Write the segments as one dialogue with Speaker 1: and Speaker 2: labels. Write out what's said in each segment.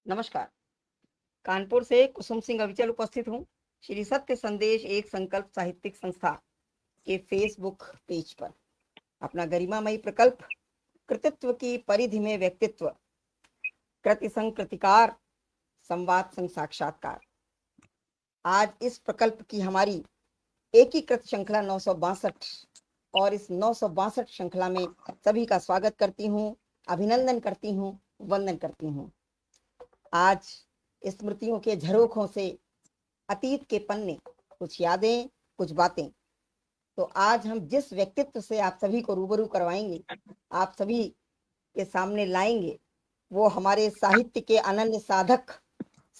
Speaker 1: नमस्कार। कानपुर से कुसुम सिंह अविचल उपस्थित हूँ श्री सत्य संदेश एक संकल्प साहित्यिक संस्था के फेसबुक पेज पर अपना गरिमामयी प्रकल्प कृतित्व की परिधि में व्यक्तित्व कृति संग कृतिकार संवाद संग साक्षात्कार। आज इस प्रकल्प की हमारी एकीकृत श्रृंखला 962 और इस 962 श्रृंखला में सभी का स्वागत करती हूँ, अभिनंदन करती हूँ, वंदन करती हूँ। आज स्मृतियों के झरोखों से अतीत के पन्ने, कुछ यादें, कुछ बातें। तो आज हम जिस व्यक्तित्व से आप सभी को रूबरू करवाएंगे, आप सभी के सामने लाएंगे, वो हमारे साहित्य के अनन्य साधक,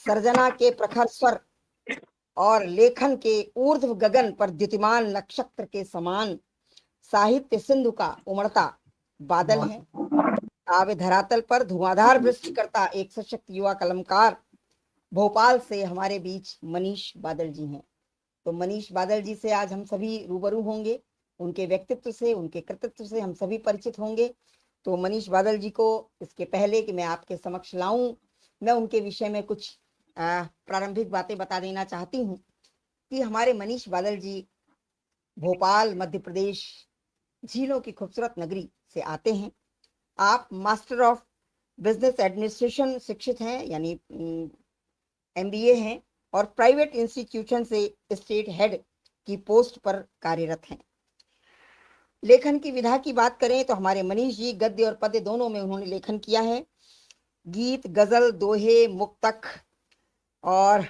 Speaker 1: सर्जना के प्रखर स्वर और लेखन के ऊर्ध्व गगन पर द्युतिमान नक्षत्र के समान साहित्य सिंधु का उमड़ता बादल है। काव्य धरातल पर धुआंधार वृष्टि करता एक सशक्त युवा कलमकार भोपाल से हमारे बीच मनीष बादल जी हैं। तो मनीष बादल जी से आज हम सभी रूबरू होंगे, उनके व्यक्तित्व से, उनके कृतित्व से हम सभी परिचित होंगे। तो मनीष बादल जी को इसके पहले कि मैं आपके समक्ष लाऊं, मैं उनके विषय में कुछ प्रारंभिक बातें बता देना चाहती हूँ कि हमारे मनीष बादल जी भोपाल मध्य प्रदेश झीलों की खूबसूरत नगरी से आते हैं। आप मास्टर ऑफ बिजनेस एडमिनिस्ट्रेशन शिक्षित हैं, यानी MBA हैं और प्राइवेट इंस्टीट्यूशन से स्टेट हेड की पोस्ट पर कार्यरत हैं। लेखन की विधा की बात करें तो हमारे मनीष जी गद्य और पद्य दोनों में उन्होंने लेखन किया है। गीत, गजल, दोहे, मुक्तक और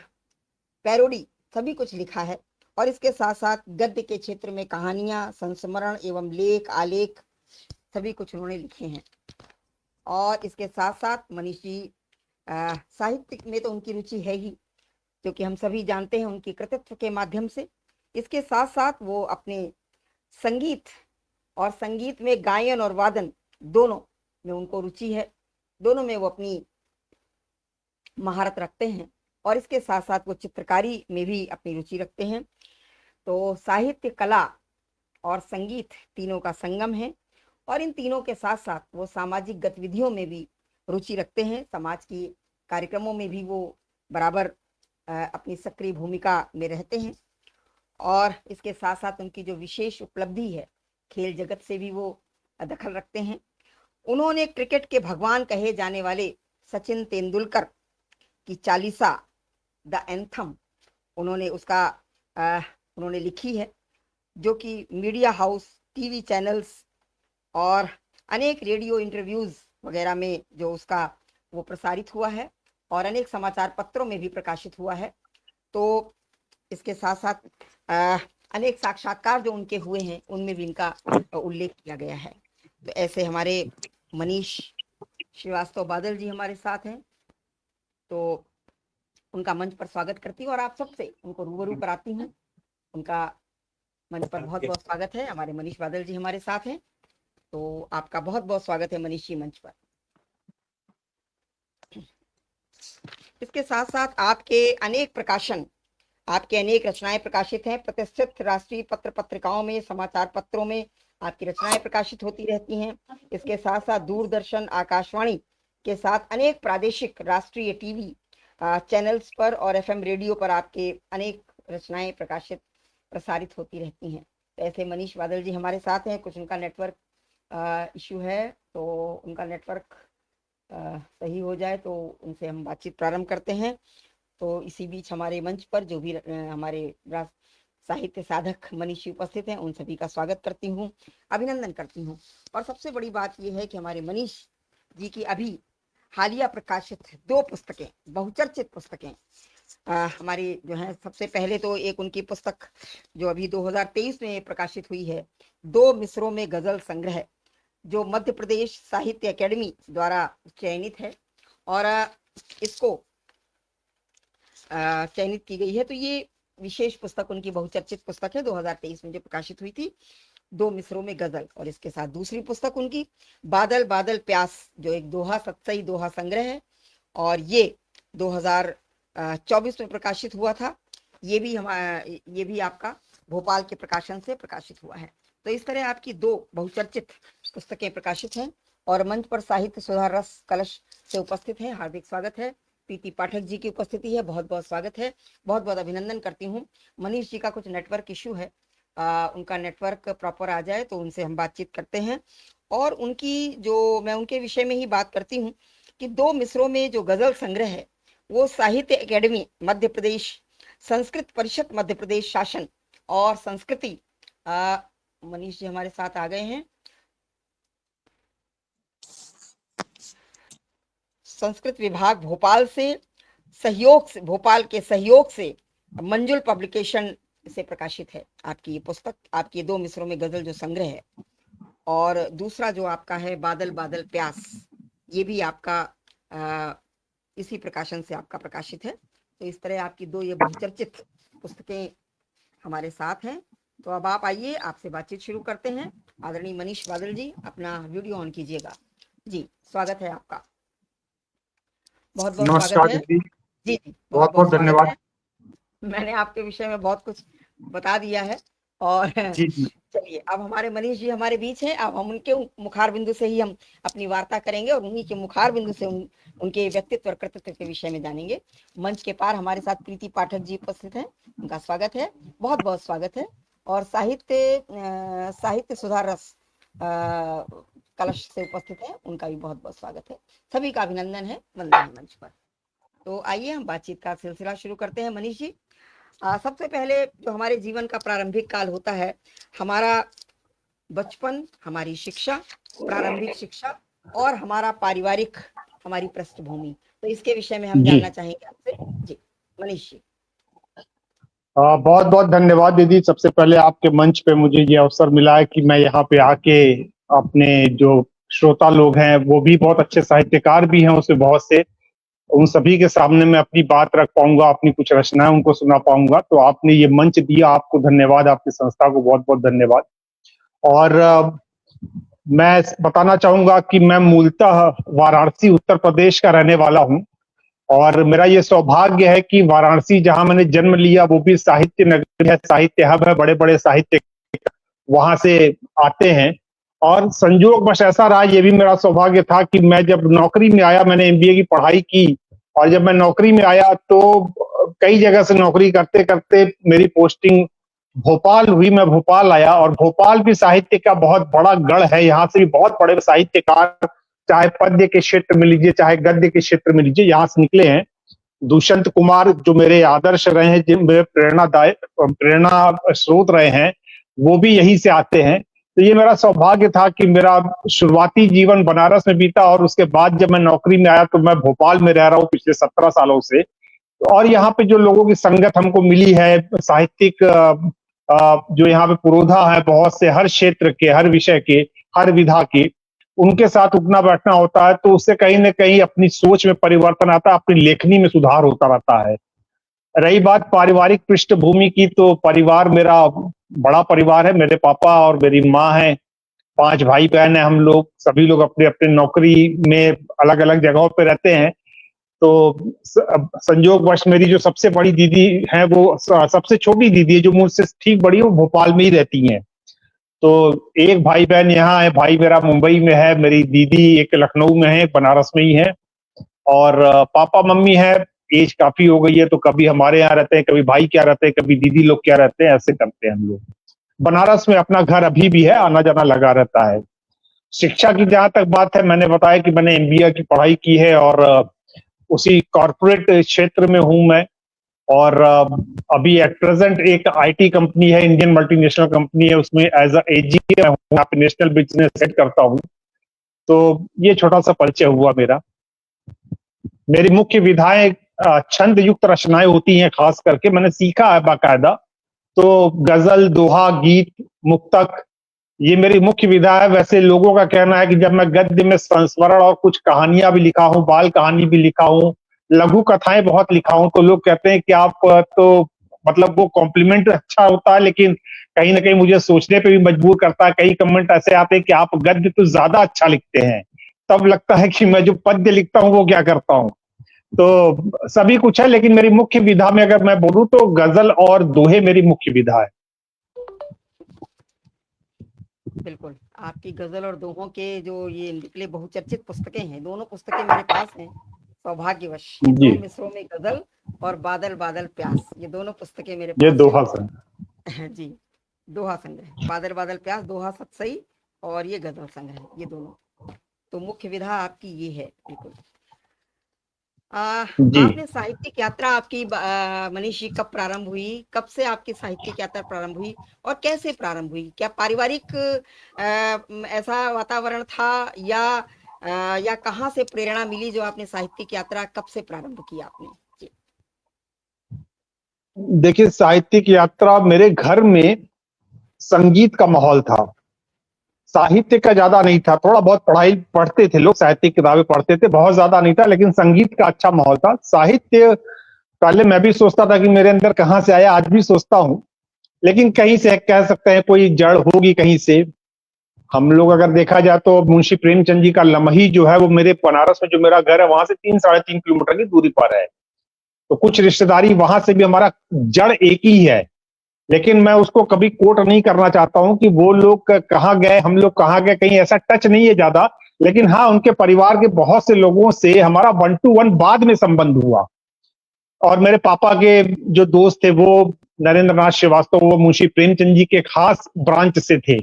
Speaker 1: पैरोडी सभी कुछ लिखा है। और इसके साथ साथ गद्य के क्षेत्र में कहानियां, संस्मरण एवं लेख, आलेख सभी कुछ उन्होंने लिखे हैं। और इसके साथ साथ मनीष जी साहित्य में तो उनकी रुचि है ही, क्योंकि हम सभी जानते हैं उनकी कृतित्व के माध्यम से। इसके साथ साथ वो अपने संगीत और संगीत में गायन और वादन दोनों में उनको रुचि है, दोनों में वो अपनी महारत रखते हैं। और इसके साथ साथ वो चित्रकारी में भी अपनी रुचि रखते हैं। तो साहित्य, कला और संगीत तीनों का संगम है। और इन तीनों के साथ साथ वो सामाजिक गतिविधियों में भी रुचि रखते हैं, समाज की कार्यक्रमों में भी वो बराबर अपनी सक्रिय भूमिका में रहते हैं। और इसके साथ साथ उनकी जो विशेष उपलब्धि है, खेल जगत से भी वो दखल रखते हैं। उन्होंने क्रिकेट के भगवान कहे जाने वाले सचिन तेंदुलकर की चालीसा द एंथम उन्होंने लिखी है, जो कि मीडिया हाउस, टीवी चैनल्स और अनेक रेडियो इंटरव्यूज वगैरह में जो उसका वो प्रसारित हुआ है और अनेक समाचार पत्रों में भी प्रकाशित हुआ है। तो इसके साथ साथ अनेक साक्षात्कार जो उनके हुए हैं उनमें भी इनका उल्लेख किया गया है। तो ऐसे हमारे मनीष श्रीवास्तव बादल जी हमारे साथ हैं, तो उनका मंच पर स्वागत करती हूँ और आप सबसे उनको रूबरू कराती हूँ। उनका मंच पर बहुत बहुत स्वागत है। हमारे मनीष बादल जी हमारे साथ हैं, तो आपका बहुत बहुत स्वागत है मनीष जी मंच पर। इसके साथ साथ आपके अनेक प्रकाशन, आपके अनेक रचनाएं प्रकाशित हैं। प्रतिष्ठित राष्ट्रीय पत्र पत्रिकाओं में, समाचार पत्रों में आपकी रचनाएं प्रकाशित होती रहती हैं। इसके साथ साथ दूरदर्शन, आकाशवाणी के साथ अनेक प्रादेशिक राष्ट्रीय टीवी चैनल्स पर और FM रेडियो पर आपके अनेक रचनाएं प्रसारित होती रहती हैं। तो ऐसे मनीष बादल जी हमारे साथ हैं। कुछ उनका नेटवर्क इश्यू है, तो उनका नेटवर्क सही हो जाए तो उनसे हम बातचीत प्रारंभ करते हैं। तो इसी बीच हमारे मंच पर जो भी हमारे साहित्य साधक मनीष जी उपस्थित हैं, उन सभी का स्वागत करती हूँ, अभिनंदन करती हूँ। और सबसे बड़ी बात यह है कि हमारे मनीष जी की अभी हालिया प्रकाशित 2 पुस्तकें, बहुचर्चित पुस्तकें हमारी जो है, सबसे पहले तो एक उनकी पुस्तक जो अभी 2023 में प्रकाशित हुई है, 2 मिसरों में गजल संग्रह, जो मध्य प्रदेश साहित्य अकेडमी द्वारा चयनित है और इसको चयनित की गई है। तो ये विशेष पुस्तक उनकी बहुचर्चित पुस्तक है, 2023 में जो प्रकाशित हुई थी, 2 मिसरों में गजल। और इसके साथ दूसरी पुस्तक उनकी बादल बादल प्यास, जो एक दोहा, सत्सई दोहा संग्रह है, और ये 2024 में प्रकाशित हुआ था। ये भी आपका भोपाल के प्रकाशन से प्रकाशित हुआ है। तो इस तरह आपकी 2 बहुचर्चित पुस्तकें प्रकाशित हैं। और मंच पर साहित्य सुधा रस कलश से उपस्थित हैं, हार्दिक स्वागत है प्रीति पाठक जी की उपस्थिति है, बहुत बहुत स्वागत है, बहुत बहुत अभिनंदन करती हूँ। मनीष जी का कुछ नेटवर्क इश्यू है, उनका नेटवर्क प्रॉपर आ जाए तो उनसे हम बातचीत करते हैं। और मैं उनके विषय में ही बात करती हूँ कि 2 मिसरों में जो गजल संग्रह है वो साहित्य एकेडमी मध्य प्रदेश, संस्कृत परिषद मध्य प्रदेश शासन और संस्कृति, मनीष जी हमारे साथ आ गए हैं, संस्कृत विभाग भोपाल से भोपाल के सहयोग से मंजुल पब्लिकेशन से प्रकाशित है आपकी ये पुस्तक, आपकी 2 मिसरों में गजल जो संग्रह है। और दूसरा जो आपका है बादल बादल प्यास, ये भी आपका इसी प्रकाशन से आपका प्रकाशित है। तो इस तरह आपकी 2 ये बहुचर्चित पुस्तकें हमारे साथ हैं। तो अब आप आइए, आपसे बातचीत शुरू करते हैं। आदरणीय मनीष बादल जी, अपना वीडियो ऑन कीजिएगा। जी, स्वागत है आपका, बहुत बहुत स्वागत है। जी जी, बहुत बहुत स्वागत है। मैंने आपके विषय में बहुत कुछ बता दिया है और चलिए अब हमारे मनीष जी हमारे बीच हैं। अब हम उनके मुखार बिंदु से ही हम अपनी वार्ता करेंगे और उन्हीं के मुखार बिंदु से उनके व्यक्तित्व और कृतित्व के विषय में जानेंगे। मंच के पार हमारे साथ प्रीति पाठक जी उपस्थित हैं, उनका स्वागत है, बहुत बहुत स्वागत है। और साहित्य सुधार रस कलश से उपस्थित है, उनका भी बहुत बहुत स्वागत है। सभी का अभिनंदन है, वंदन है मंच पर। तो आइए हम बातचीत का सिलसिला शुरू करते हैं। मनीष जी, सबसे पहले जो हमारे जीवन का प्रारंभिक काल होता है, हमारा बचपन, हमारी शिक्षा, प्रारंभिक शिक्षा और हमारा पारिवारिक, हमारी पृष्ठभूमि, तो इसके विषय में हम जानना चाहेंगे आपसे। जी मनीष जी।
Speaker 2: बहुत बहुत धन्यवाद दीदी। सबसे पहले आपके मंच पे मुझे ये अवसर मिला है कि मैं यहाँ पे आके अपने जो श्रोता लोग हैं, वो भी बहुत अच्छे साहित्यकार भी हैं उसमें बहुत से, उन सभी के सामने मैं अपनी बात रख पाऊंगा, अपनी कुछ रचनाएं उनको सुना पाऊंगा। तो आपने ये मंच दिया, आपको धन्यवाद, आपकी संस्था को बहुत बहुत धन्यवाद। और मैं बताना चाहूंगा कि मैं मूलतः वाराणसी उत्तर प्रदेश का रहने वाला हूँ और मेरा ये सौभाग्य है कि वाराणसी जहां मैंने जन्म लिया वो भी साहित्य नगरी है, साहित्य हब है, बड़े बड़े साहित्य वहां से आते हैं। और संयोगवश ऐसा रहा, ये भी मेरा सौभाग्य था कि मैं जब नौकरी में आया, मैंने एमबीए की पढ़ाई की और जब मैं नौकरी में आया तो कई जगह से नौकरी करते करते मेरी पोस्टिंग भोपाल हुई। मैं भोपाल आया और भोपाल भी साहित्य का बहुत बड़ा गढ़ है, यहाँ से भी बहुत बड़े साहित्यकार, चाहे पद्य के क्षेत्र में लीजिए चाहे गद्य के क्षेत्र में लीजिए, यहाँ से निकले हैं। दुष्यंत कुमार जो मेरे आदर्श रहे हैं, जो मेरे प्रेरणा स्रोत रहे हैं, वो भी यहीं से आते हैं। तो ये मेरा सौभाग्य था कि मेरा शुरुआती जीवन बनारस में बीता और उसके बाद जब मैं नौकरी में आया तो मैं भोपाल में रह रहा हूँ पिछले 17 सालों से। और यहाँ पे जो लोगों की संगत हमको मिली है, साहित्यिक जो यहाँ पे पुरोधा है बहुत से, हर क्षेत्र के, हर विषय के, हर विधा के, उनके साथ उठना बैठना होता है तो उससे कहीं ना कहीं अपनी सोच में परिवर्तन आता है, अपनी लेखनी में सुधार होता रहता है। रही बात पारिवारिक पृष्ठभूमि की, तो परिवार मेरा बड़ा परिवार है। मेरे पापा और मेरी माँ है, 5 भाई बहन है हम लोग, सभी लोग अपने अपने नौकरी में अलग अलग जगहों पे रहते हैं। तो संयोगवश मेरी जो सबसे बड़ी दीदी है, वो सबसे छोटी दीदी है जो मुझसे ठीक बड़ी है, वो भोपाल में ही रहती हैं। तो एक भाई बहन यहाँ है, भाई मेरा मुंबई में है, मेरी दीदी एक लखनऊ में है, बनारस में ही है। और पापा मम्मी है, एज काफी हो गई है तो कभी हमारे यहाँ रहते हैं, कभी भाई क्या रहते हैं, कभी दीदी लोग क्या रहते हैं, ऐसे करते हैं हम लोग। बनारस में अपना घर अभी भी है, आना जाना लगा रहता है। शिक्षा की जहां तक बात है, मैंने बताया कि मैंने एमबीए की पढ़ाई की है और उसी कॉर्पोरेट क्षेत्र में हूं मैं। और अभी एट प्रेजेंट एक आईटी कंपनी है, इंडियन मल्टीनेशनल कंपनी है, उसमें एज अ एजी यहाँ पे नेशनल बिजनेस सेट करता हूँ। तो ये छोटा सा परिचय हुआ मेरा। मेरी मुख्य विधाएं छंद युक्त रचनाएं होती हैं, खास करके मैंने सीखा है बाकायदा। तो गजल, दोहा, गीत, मुक्तक, ये मेरी मुख्य विधा है। वैसे लोगों का कहना है कि जब मैं गद्य में संस्मरण और कुछ कहानियां भी लिखा हूं, बाल कहानी भी लिखा हूं, लघु कथाएं बहुत लिखा हूं, तो लोग कहते हैं कि आप तो मतलब वो कॉम्प्लीमेंट अच्छा होता है, लेकिन कहीं ना कहीं मुझे सोचने पे भी मजबूर करता है। कई कमेंट ऐसे आते हैं कि आप गद्य तो ज्यादा अच्छा लिखते हैं। तब लगता है कि मैं जो पद्य लिखता हूँ वो क्या करता हूँ। तो सभी कुछ है, लेकिन मेरी मुख्य विधा में अगर मैं बोलूं तो गजल और दोहे मेरी मुख्य विधा है।
Speaker 1: बिल्कुल, आपकी गजल और दोहों के जो ये निकले बहुचर्चित पुस्तकें हैं, दोनों पुस्तकें मेरे पास हैं सौभाग्यवश ये
Speaker 2: जी।
Speaker 1: 2 मिसरों में गजल और बादल बादल प्यास, ये दोनों पुस्तकें मेरे
Speaker 2: ये
Speaker 1: पास
Speaker 2: दोहा सन।
Speaker 1: हैं। जी, दोहा संग्रह, बादल बादल प्यास, दोहा सतसई और ये गजल संग्रह, ये दोनों। तो मुख्य विधा आपकी ये है, बिल्कुल।
Speaker 2: जी।
Speaker 1: आपने साहित्यिक यात्रा आपकी मनीष जी कब प्रारंभ हुई? कब से आपकी साहित्यिक यात्रा प्रारंभ हुई और कैसे प्रारंभ हुई? क्या पारिवारिक ऐसा वातावरण था या कहाँ से प्रेरणा मिली जो आपने साहित्यिक यात्रा कब से प्रारंभ की आपने? जी।
Speaker 2: देखिए, साहित्यिक यात्रा मेरे घर में संगीत का माहौल था। साहित्य का ज़्यादा नहीं था, थोड़ा बहुत पढ़ाई पढ़ते थे लोग, साहित्यिक किताबें पढ़ते थे, बहुत ज़्यादा नहीं था, लेकिन संगीत का अच्छा माहौल था। साहित्य पहले मैं भी सोचता था कि मेरे अंदर कहाँ से आया, आज भी सोचता हूँ, लेकिन कहीं से कह सकते हैं कोई जड़ होगी कहीं से। हम लोग अगर देखा जाए तो मुंशी प्रेमचंद जी का लमही जो है वो मेरे बनारस में जो मेरा घर है वहां से 3 साढ़े 3 किलोमीटर की दूरी पर है। तो कुछ रिश्तेदारी वहां से भी, हमारा जड़ एक ही है, लेकिन मैं उसको कभी कोट नहीं करना चाहता हूं कि वो लोग कहाँ गए, हम लोग कहाँ गए, कहीं ऐसा टच नहीं है ज्यादा। लेकिन हाँ, उनके परिवार के बहुत से लोगों से हमारा 1 to 1 बाद में संबंध हुआ। और मेरे पापा के जो दोस्त थे वो नरेंद्र नाथ श्रीवास्तव, वो मुंशी प्रेमचंद जी के खास ब्रांच से थे।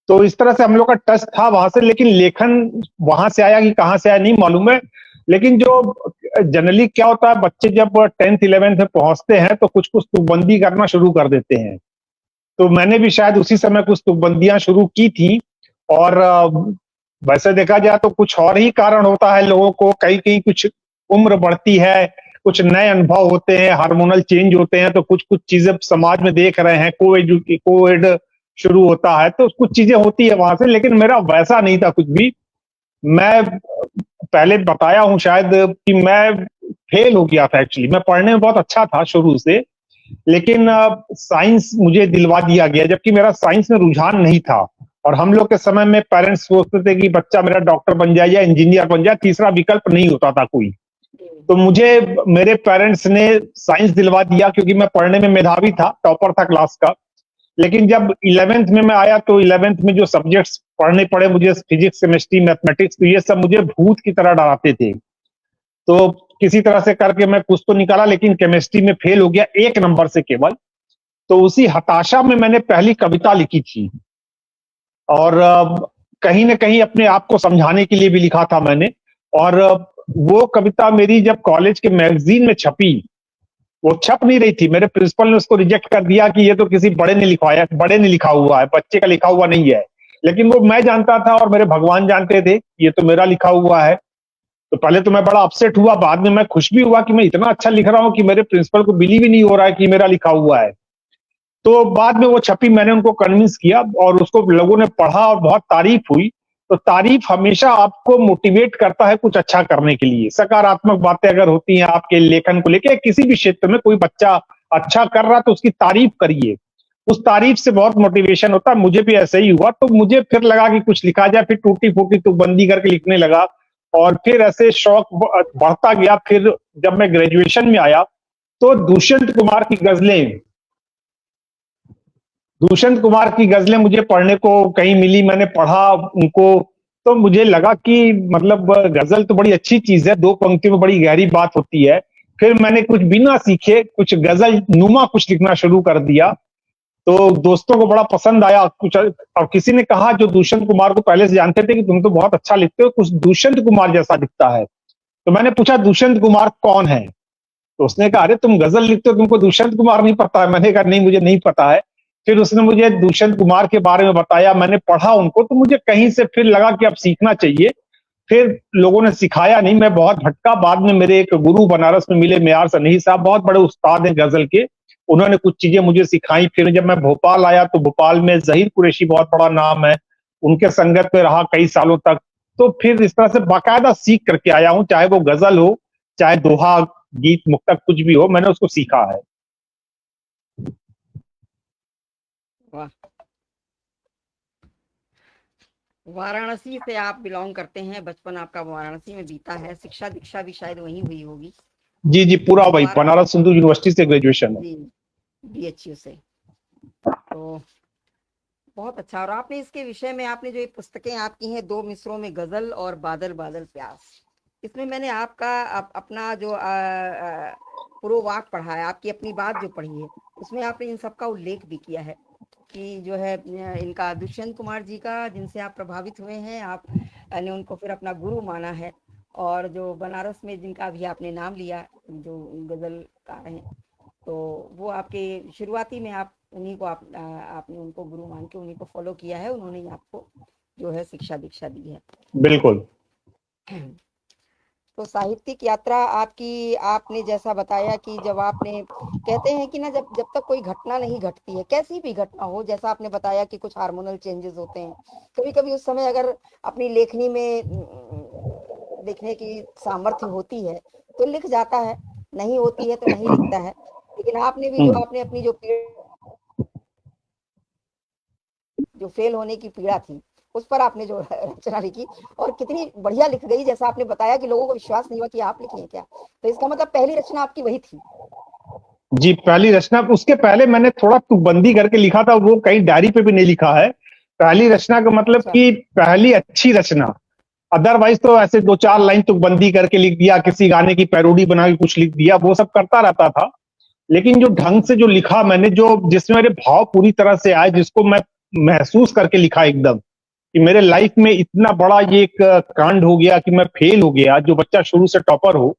Speaker 2: तो इस तरह से हम लोग का टच था वहां से, लेकिन लेखन वहां से आया कि कहाँ से आया नहीं मालूम है। लेकिन जो जनरली क्या होता है, बच्चे जब 10th 11th में पहुंचते हैं तो कुछ कुछ तुकबंदी करना शुरू कर देते हैं। तो मैंने भी शायद उसी समय कुछ तुकबंदियां शुरू की थी। और वैसे देखा जाए तो कुछ और ही कारण होता है लोगों को, कहीं कहीं कुछ उम्र बढ़ती है, कुछ नए अनुभव होते हैं, हार्मोनल चेंज होते हैं, तो कुछ कुछ चीजें समाज में देख रहे हैं, कोएड शुरू होता है, तो कुछ चीजें होती है वहां से। लेकिन मेरा वैसा नहीं था कुछ भी। मैं पहले बताया हूं शायद कि मैं फेल हो गया था एक्चुअली। मैं पढ़ने में बहुत अच्छा था शुरू से, लेकिन साइंस मुझे दिलवा दिया गया, जबकि मेरा साइंस में रुझान नहीं था। और हम लोग के समय में पेरेंट्स सोचते थे कि बच्चा मेरा डॉक्टर बन जाए या इंजीनियर बन जाए, तीसरा विकल्प नहीं होता था कोई। तो मुझे मेरे पेरेंट्स ने साइंस दिलवा दिया, क्योंकि मैं पढ़ने में मेधावी था, टॉपर था क्लास का। लेकिन जब 11th में मैं आया तो 11th में जो सब्जेक्ट्स पढ़ने पड़े मुझे, फिजिक्स, केमिस्ट्री, मैथमेटिक्स, तो ये सब मुझे भूत की तरह डराते थे। तो किसी तरह से करके मैं कुछ तो निकाला, लेकिन केमिस्ट्री में फेल हो गया 1 नंबर से केवल। तो उसी हताशा में मैंने पहली कविता लिखी थी। और कहीं ना कहीं अपने आप को समझाने के लिए भी लिखा था मैंने। और वो कविता मेरी जब कॉलेज के मैगजीन में छपी, वो छप नहीं रही थी, मेरे प्रिंसिपल ने उसको रिजेक्ट कर दिया कि ये तो किसी बड़े ने लिखवाया, बड़े ने लिखा हुआ है, बच्चे का लिखा हुआ नहीं है। लेकिन वो मैं जानता था और मेरे भगवान जानते थे, ये तो मेरा लिखा हुआ है। तो पहले तो मैं बड़ा अपसेट हुआ, बाद में मैं खुश भी हुआ कि मैं इतना अच्छा लिख रहा हूं कि मेरे प्रिंसिपल को बिलीव ही नहीं हो रहा है कि मेरा लिखा हुआ है। तो बाद में वो छपी, मैंने उनको कन्विंस किया और उसको लोगों ने पढ़ा और बहुत तारीफ हुई। तो तारीफ हमेशा आपको मोटिवेट करता है कुछ अच्छा करने के लिए। सकारात्मक बातें अगर होती हैं आपके लेखन को लेकर, किसी भी क्षेत्र में कोई बच्चा अच्छा कर रहा तो उसकी तारीफ करिए, उस तारीफ से बहुत मोटिवेशन होता है। मुझे भी ऐसे ही हुआ, तो मुझे फिर लगा कि कुछ लिखा जाए, फिर टूटी फूटी तुकबंदी करके लिखने लगा। और फिर ऐसे शौक बढ़ता गया। फिर जब मैं ग्रेजुएशन में आया तो दुष्यंत कुमार की गजलें मुझे पढ़ने को कहीं मिली, मैंने पढ़ा उनको। तो मुझे लगा कि मतलब गजल तो बड़ी अच्छी चीज है, 2 पंक्तियों में बड़ी गहरी बात होती है। फिर मैंने कुछ बिना सीखे कुछ गजल नुमा कुछ लिखना शुरू कर दिया। तो दोस्तों को बड़ा पसंद आया कुछ। और किसी ने कहा, जो दुष्यंत कुमार को पहले से जानते थे, कि तुम तो बहुत अच्छा लिखते हो, कुछ दुष्यंत कुमार जैसा दिखता है। तो मैंने पूछा दुष्यंत कुमार कौन है? तो उसने कहा, अरे तुम गजल लिखते हो, तुमको दुष्यंत कुमार नहीं पता है? मैंने कहा नहीं, मुझे नहीं पता है। फिर उसने मुझे दुष्यंत कुमार के बारे में बताया, मैंने पढ़ा उनको, तो मुझे कहीं से फिर लगा कि अब सीखना चाहिए। फिर लोगों ने सिखाया नहीं, मैं बहुत भटका। बाद में मेरे एक गुरु बनारस में मिले, मेयार सनही साहब, बहुत बड़े उस्ताद हैं गजल के। उन्होंने कुछ चीजें मुझे सिखाई। फिर जब मैं भोपाल आया तो भोपाल में जहीर कुरैशी बहुत बड़ा नाम है, उनके संगत में रहा कई सालों तक। तो फिर इस तरह से बाकायदा सीख करके आया हूं, चाहे वो गजल हो, चाहे दोहा, गीत, मुक्तक, कुछ भी हो, मैंने उसको सीखा है।
Speaker 1: वाह। वाराणसी से आप बिलोंग करते हैं, बचपन आपका वाराणसी में बीता है, शिक्षा दीक्षा भी शायद वहीं हुई होगी।
Speaker 2: जी जी, पूरा वही
Speaker 1: वाराणसी,
Speaker 2: बनारस हिंदू यूनिवर्सिटी से ग्रेजुएशन है।
Speaker 1: जी, BHU से। तो बहुत अच्छा। और आपने इसके विषय में, आपने जो ये पुस्तकें आपकी हैं, 2 मिसरों में गजल और बादल बादल प्यास, इसमें मैंने आपका अपना जो पूर्ववाक पढ़ा है, आपकी अपनी बात जो पढ़ी है, उसमें आपने इन सब का उल्लेख भी किया है कि जो है इनका दुष्यंत कुमार जी का, जिनसे आप प्रभावित हुए हैं, आपने उनको फिर अपना गुरु माना है। और जो बनारस में जिनका अभी आपने नाम लिया, जो गजलकार हैं, तो वो आपके शुरुआती में आप उन्हीं को आपने उनको गुरु मान के उन्हीं को फॉलो किया है, उन्होंने ही आपको जो है शिक्षा दीक्षा दी है।
Speaker 2: बिल्कुल।
Speaker 1: तो साहित्यिक यात्रा आपकी, आपने जैसा बताया कि जब आपने, कहते हैं कि ना, जब जब तक कोई घटना नहीं घटती है, कैसी भी घटना हो, जैसा आपने बताया कि कुछ हार्मोनल चेंजेस होते हैं, कभी कभी उस समय अगर अपनी लेखनी में लिखने की सामर्थ्य होती है तो लिख जाता है, नहीं होती है तो नहीं लिखता है। लेकिन आपने भी जो आपने अपनी जो फेल होने की पीड़ा थी, उस पर आपने जो रचना लिखी, और कितनी बढ़िया लिख गई, जैसा आपने बताया कि लोगों को विश्वास नहीं हुआ कि आप लिखी हैं क्या। तो इसका मतलब पहली रचना आपकी वही थी।
Speaker 2: जी, पहली रचना। उसके पहले मैंने थोड़ा तुकबंदी करके लिखा था, वो कहीं डायरी पे भी नहीं लिखा है। पहली रचना का मतलब
Speaker 1: अच्छा।
Speaker 2: कि पहली अच्छी रचना। अदरवाइज तो ऐसे 2-4 लाइन तुकबंदी करके लिख दिया, किसी गाने की पैरोडी बना के कुछ लिख दिया, वो सब करता रहता था। लेकिन जो ढंग से जो लिखा मैंने, जो जिसमें मेरे भाव पूरी तरह से आए, जिसको मैं महसूस करके लिखा एकदम, कि मेरे लाइफ में इतना बड़ा ये एक कांड हो गया कि मैं फेल हो गया, जो बच्चा शुरू से टॉपर हो,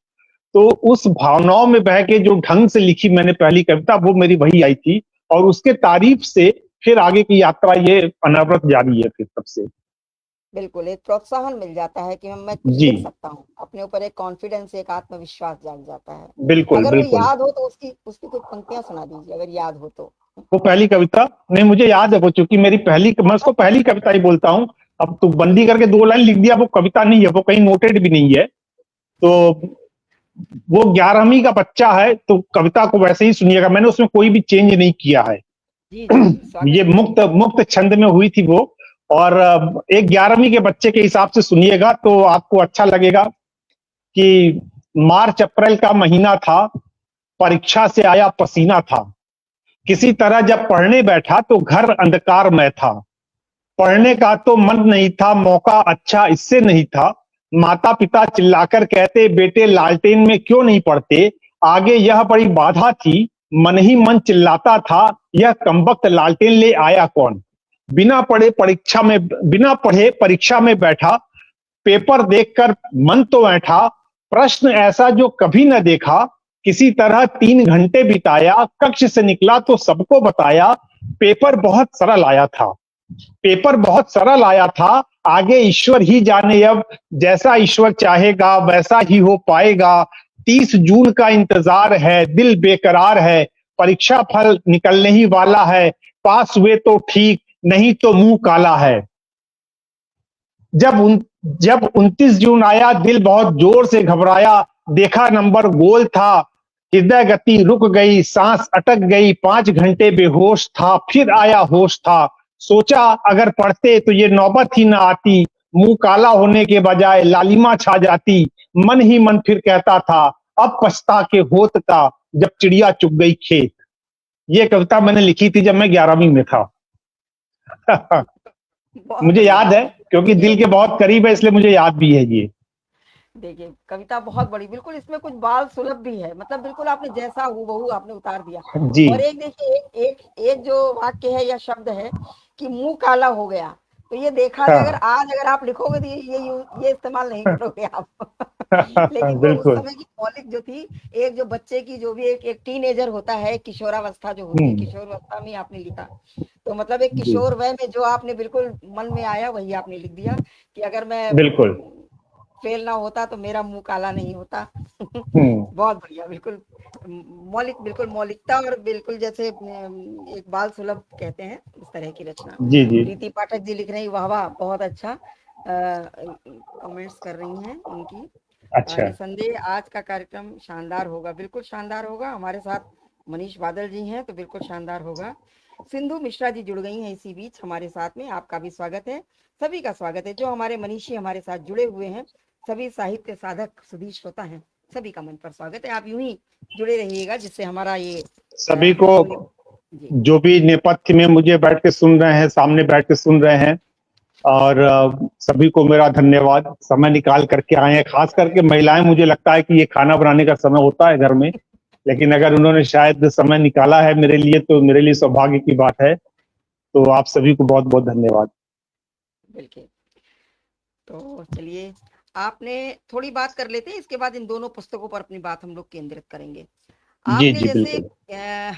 Speaker 2: तो उस भावनाओं में बह के जो ढंग से लिखी मैंने पहली कविता, वो मेरी वही आई थी। और उसके तारीफ से फिर आगे की यात्रा ये अनवरत जारी है फिर तब से।
Speaker 1: बिल्कुल, एक प्रोत्साहन मिल जाता है कि मैं कुछ
Speaker 2: जी,
Speaker 1: लिख सकता हूँ, अपने ऊपर एक कॉन्फिडेंस, एक आत्मविश्वास जाग जाता है।
Speaker 2: बिल्कुल
Speaker 1: अगर वो
Speaker 2: बिल्कुल।
Speaker 1: याद हो तो उसकी उसकी कुछ पंक्तियां सुना दीजिए, अगर याद हो तो।
Speaker 2: वो पहली कविता नहीं मुझे याद है, वो चूंकि मेरी पहली, मैं उसको पहली कविता ही बोलता हूँ। अब तो बंदी करके 2 लाइन लिख दिया, वो कविता नहीं है, वो कहीं नोटेड भी नहीं है। तो वो 11वीं का बच्चा है, तो कविता को वैसे ही सुनिएगा, मैंने उसमें कोई भी चेंज नहीं किया है।
Speaker 1: जी जी जी, स्वागत
Speaker 2: ये
Speaker 1: है।
Speaker 2: मुक्त मुक्त छंद में हुई थी वो। और एक 11वीं के बच्चे के हिसाब से सुनिएगा तो आपको अच्छा लगेगा कि मार्च अप्रैल का महीना था, परीक्षा से आया पसीना था, किसी तरह जब पढ़ने बैठा तो घर अंधकारमय था, पढ़ने का तो मन नहीं था, मौका अच्छा इससे नहीं था, माता पिता चिल्लाकर कहते बेटे लालटेन में क्यों नहीं पढ़ते, आगे यह बड़ी बाधा थी, मन ही मन चिल्लाता था, यह कमबख्त लालटेन ले आया कौन, बिना पढ़े परीक्षा में बैठा, पेपर देखकर मन तो ऐठा, प्रश्न ऐसा जो कभी न देखा, किसी तरह 3 घंटे बिताया, कक्ष से निकला तो सबको बताया, पेपर बहुत सरल आया था, पेपर बहुत सरल आया था, आगे ईश्वर ही जाने अब, जैसा ईश्वर चाहेगा वैसा ही हो पाएगा, 30 जून का इंतजार है, दिल बेकरार है, परीक्षा फल निकलने ही वाला है, पास हुए तो ठीक, नहीं तो मुंह काला है। जब 29 जून आया, दिल बहुत जोर से घबराया, देखा नंबर गोल था, हृदय गति रुक गई, सांस अटक गई, 5 घंटे बेहोश था, फिर आया होश था, सोचा अगर पढ़ते तो ये नौबत ही ना आती, मुंह काला होने के बजाय लालिमा छा जाती, मन ही मन फिर कहता था अब पछता के होत का, जब चिड़िया चुग गई खेत। ये कविता मैंने लिखी थी जब मैं 11वीं में था।
Speaker 1: बहुत
Speaker 2: मुझे
Speaker 1: बढ़िया।
Speaker 2: याद है क्योंकि दिल
Speaker 1: देखिए
Speaker 2: के बहुत करीब है, इसलिए मुझे याद भी है ये।
Speaker 1: देखिए, कविता बहुत बड़ी, बिल्कुल इसमें कुछ बाल सुलभ भी है, मतलब बिल्कुल आपने जैसा हूबहू आपने उतार दिया।
Speaker 2: जी,
Speaker 1: और एक देखिए, एक जो वाक्य है या शब्द है कि मुंह काला हो गया, तो ये देखा जाए, अगर
Speaker 2: हाँ।
Speaker 1: आज अगर आप लिखोगे तो ये इस्तेमाल नहीं करोगे आप। लेकिन वो उस
Speaker 2: बिल्कुल।
Speaker 1: समय की मौलिक जो थी, एक जो बच्चे की, जो भी एक टीनेजर होता है, किशोरावस्था जो होती है,
Speaker 2: हम्म।
Speaker 1: किशोरावस्था में आपने लिखा, तो मतलब एक
Speaker 2: जी,
Speaker 1: किशोर वय में जो आपने बिल्कुल मन में आया वही आपने लिख दिया कि अगर मैं
Speaker 2: बिल्कुल।
Speaker 1: फेल ना होता तो मेरा मुंह काला नहीं होता।
Speaker 2: हम्म।
Speaker 1: बहुत बढ़िया, बिल्कुल मौलिक, बिल्कुल मौलिकता, और बिल्कुल जैसे एक बाल सुलभ कहते हैं उस तरह की रचना।
Speaker 2: जी, जी।
Speaker 1: प्रीति पाठक जी लिख रही, वाह वाह, बहुत अच्छा कमेंट्स कर रही हैं उनकी।
Speaker 2: अच्छा।
Speaker 1: निसंदेह आज का कार्यक्रम शानदार होगा, बिल्कुल शानदार होगा। हमारे साथ मनीष बादल जी हैं तो बिल्कुल शानदार होगा। सिंधु मिश्रा जी जुड़ गई हैं इसी बीच हमारे साथ में, आपका भी स्वागत है, सभी का स्वागत है। जो हमारे मनीषी हमारे साथ जुड़े हुए हैं, सभी साहित्य साधक सुधी श्रोता हैं, सभी का मन पर स्वागत है। आप यूं ही जुड़े रहिएगा, जिससे हमारा ये
Speaker 2: सभी को,
Speaker 1: जो जी
Speaker 2: जो भी नेपथ्य में मुझे बैठ के सुन रहे हैं, सामने बैठ के सुन रहे हैं, और सभी को मेरा धन्यवाद, समय निकाल करके आए हैं। खास करके महिलाएं, मुझे लगता है कि ये खाना बनाने का समय होता है घर में, लेकिन अगर उन्होंने शायद समय निकाला है मेरे लिए, तो मेरे लिए सौभाग्य की बात है। तो आप सभी को बहुत बहुत धन्यवाद।
Speaker 1: बिल्कुल। तो चलिए, आपने थोड़ी बात कर लेते हैं, इसके बाद इन दोनों पुस्तकों पर अपनी बात हम लोग केंद्रित करेंगे।
Speaker 2: जी
Speaker 1: आपने
Speaker 2: जी
Speaker 1: जैसे
Speaker 2: बिल्कुल।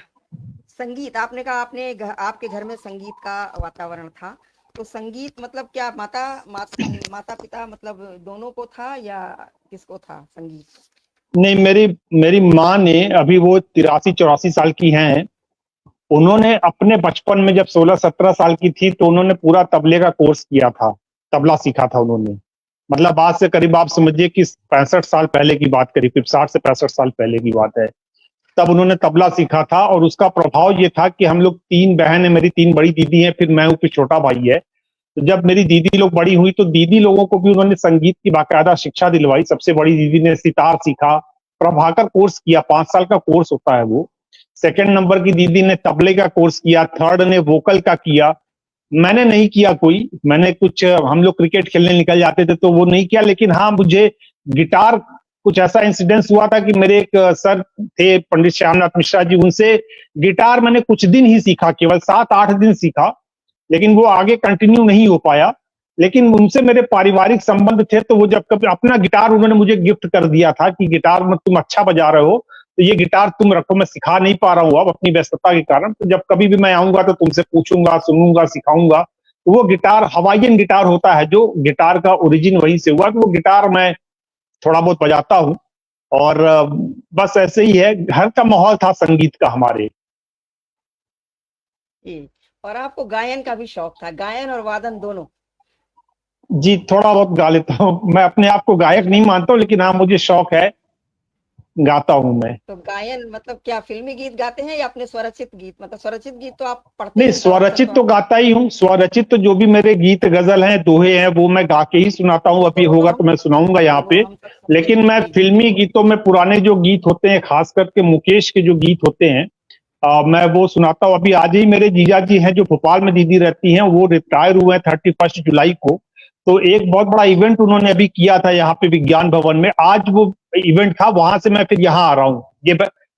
Speaker 1: संगीत, आपने कहा आपने आपके घर में संगीत का वातावरण था, तो संगीत मतलब क्या माता पिता मतलब दोनों को था या किसको था संगीत?
Speaker 2: नहीं, मेरी मेरी माँ ने, अभी वो 83-84 साल की हैं, उन्होंने अपने बचपन में जब 16-17 साल की थी तो उन्होंने पूरा तबले का कोर्स किया था, तबला सीखा था उन्होंने। मतलब आज से करीब आप समझिए कि 65 साल पहले की बात, करीब 60 से 65 साल पहले की बात है। तब उन्होंने तबला सीखा था और उसका प्रभाव ये था कि हम लोग 3 बहन है, मेरी 3 बड़ी दीदी है, फिर मैं हूँ, फिर छोटा भाई है। तो जब मेरी दीदी लोग बड़ी हुई तो दीदी लोगों को भी उन्होंने संगीत की बाकायदा शिक्षा दिलवाई। सबसे बड़ी दीदी ने सितार सीखा, प्रभाकर कोर्स किया, 5 साल का कोर्स होता है वो। सेकंड नंबर की दीदी ने तबले का कोर्स किया, थर्ड ने वोकल का किया। मैंने नहीं किया कोई, मैंने कुछ, हम लोग क्रिकेट खेलने निकल जाते थे तो वो नहीं किया, लेकिन हाँ मुझे गिटार, कुछ ऐसा इंसिडेंस हुआ था कि मेरे एक सर थे पंडित श्यामनाथ मिश्रा जी, उनसे गिटार मैंने कुछ दिन ही सीखा, केवल 7-8 दिन सीखा, लेकिन वो आगे कंटिन्यू नहीं हो पाया। लेकिन उनसे मेरे पारिवारिक संबंध थे, तो वो जब कभी अपना गिटार उन्होंने मुझे गिफ्ट कर दिया था कि गिटार में तुम अच्छा बजा रहे हो, तो ये गिटार तुम रखो, मैं सिखा नहीं पा रहा हूँ अब अपनी व्यस्तता के कारण, तो जब कभी भी मैं आऊंगा तो तुमसे पूछूंगा, सुनूंगा, सिखाऊंगा। तो वो गिटार हवाईयन गिटार होता है, जो गिटार का ओरिजिन वहीं से हुआ, तो वो गिटार मैं थोड़ा बहुत बजाता हूँ। और बस ऐसे ही है, घर का माहौल था संगीत का हमारे।
Speaker 1: जी। और आपको गायन का भी शौक था, गायन और वादन दोनों?
Speaker 2: जी, थोड़ा बहुत गा लेता हूँ। मैं अपने आप को गायक नहीं मानता हूँ, लेकिन हाँ मुझे शौक है, गाता हूँ मैं।
Speaker 1: तो गायन मतलब क्या फिल्मी गीत गाते हैं या अपने स्वरचित गीत? मतलब स्वरचित गीत तो आप पढ़ते
Speaker 2: नहीं,
Speaker 1: ही होंगे अक्सर, तो
Speaker 2: स्वरचित तो
Speaker 1: आप
Speaker 2: गाता ही हूँ, स्वरचित तो जो भी मेरे गीत गजल हैं, दोहे हैं, वो मैं गा के ही सुनाता हूँ। अभी
Speaker 1: तो
Speaker 2: होगा
Speaker 1: हम
Speaker 2: तो मैं सुनाऊंगा यहाँ
Speaker 1: वो
Speaker 2: पे।
Speaker 1: हम सब सुनते
Speaker 2: लेकिन
Speaker 1: हैं
Speaker 2: मैं
Speaker 1: जी।
Speaker 2: फिल्मी गीतों में, पुराने जो गीत होते हैं, खास करके मुकेश के जो गीत होते हैं, मैं वो सुनाता हूँ। अभी आज ही मेरे जीजा जी हैं जो भोपाल में दीदी रहती हैं, वो रिटायर हुए हैं 31 जुलाई को। तो एक बहुत बड़ा इवेंट उन्होंने अभी किया था यहाँ पे विज्ञान भवन में, आज वो इवेंट था, वहां से मैं फिर यहाँ आ रहा हूँ।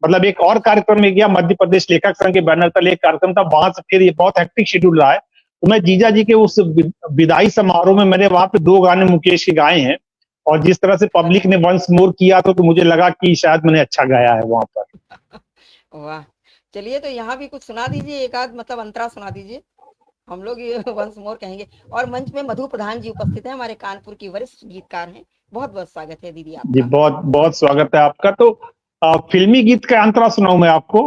Speaker 2: मतलब एक और कार्यक्रम में गया, मध्य प्रदेश लेखक संघ के बैनर तले एक कार्यक्रम था, वहां से फिर ये बहुत हेक्टिक शेड्यूल रहा है। तो मैं जीजा जी के उस विदाई समारोह में मैंने वहां पे 2 गाने मुकेश के गाए हैं, और जिस तरह से पब्लिक
Speaker 1: अरे
Speaker 2: ने वंस मोर किया तो मुझे लगा कि शायद मैंने अच्छा गाया है वहां पर।
Speaker 1: वाह! चलिए, तो यहाँ भी कुछ सुना दीजिए, एक आध मतलब अंतरा सुना दीजिए, हम लोग ये वंस मोर कहेंगे। और मंच में मधु प्रधान जी उपस्थित हैं, हमारे कानपुर की वरिष्ठ गीतकार हैं। बहुत बहुत स्वागत है दीदी
Speaker 2: जी,
Speaker 1: आपका।
Speaker 2: बहुत बहुत स्वागत है आपका। तो फिल्मी गीत का अंतरा सुनाऊं मैं आपको?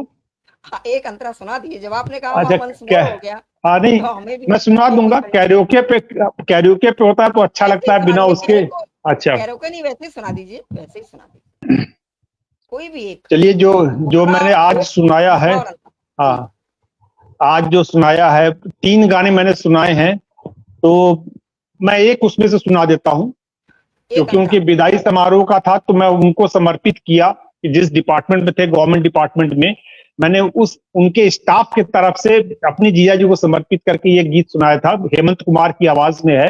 Speaker 1: हाँ, एक अंतरा सुना दीजिए, जब आपने कहा वहाँ
Speaker 2: अच्छा,
Speaker 1: वंस
Speaker 2: क्या?
Speaker 1: मोर हो गया,
Speaker 2: हाँ नहीं,
Speaker 1: तो हमें भी
Speaker 2: मैं सुना
Speaker 1: एक
Speaker 2: दूंगा।
Speaker 1: बढ़िया
Speaker 2: कैरियोके पे, कैरियोके पे होता है तो अच्छा
Speaker 1: वैसे ही
Speaker 2: लगता है,
Speaker 1: सुना
Speaker 2: बिना
Speaker 1: दीजिए,
Speaker 2: उसके। अच्छा,
Speaker 1: कैरोके नहीं, वैसे ही सुना दीजिए, वैसे ही सुना दीजिए, कोई भी एक
Speaker 2: चलिए, जो जो
Speaker 1: थोड़ा
Speaker 2: मैंने आज
Speaker 1: फोक
Speaker 2: सुनाया है,
Speaker 1: थोड़ा और अंतरा। जी।
Speaker 2: हाँ, आज जो सुनाया है, 3 गाने मैंने सुनाए हैं, तो मैं एक उसमें से सुना देता हूँ।
Speaker 1: एक
Speaker 2: क्योंकि
Speaker 1: अंतरा।
Speaker 2: उनके विदाई समारोह का था तो मैं उनको समर्पित किया, कि जिस डिपार्टमेंट में थे, गवर्नमेंट डिपार्टमेंट में, मैंने उस उनके स्टाफ की तरफ से अपनी जीजा जी को समर्पित करके ये गीत सुनाया था। हेमंत कुमार की आवाज में है।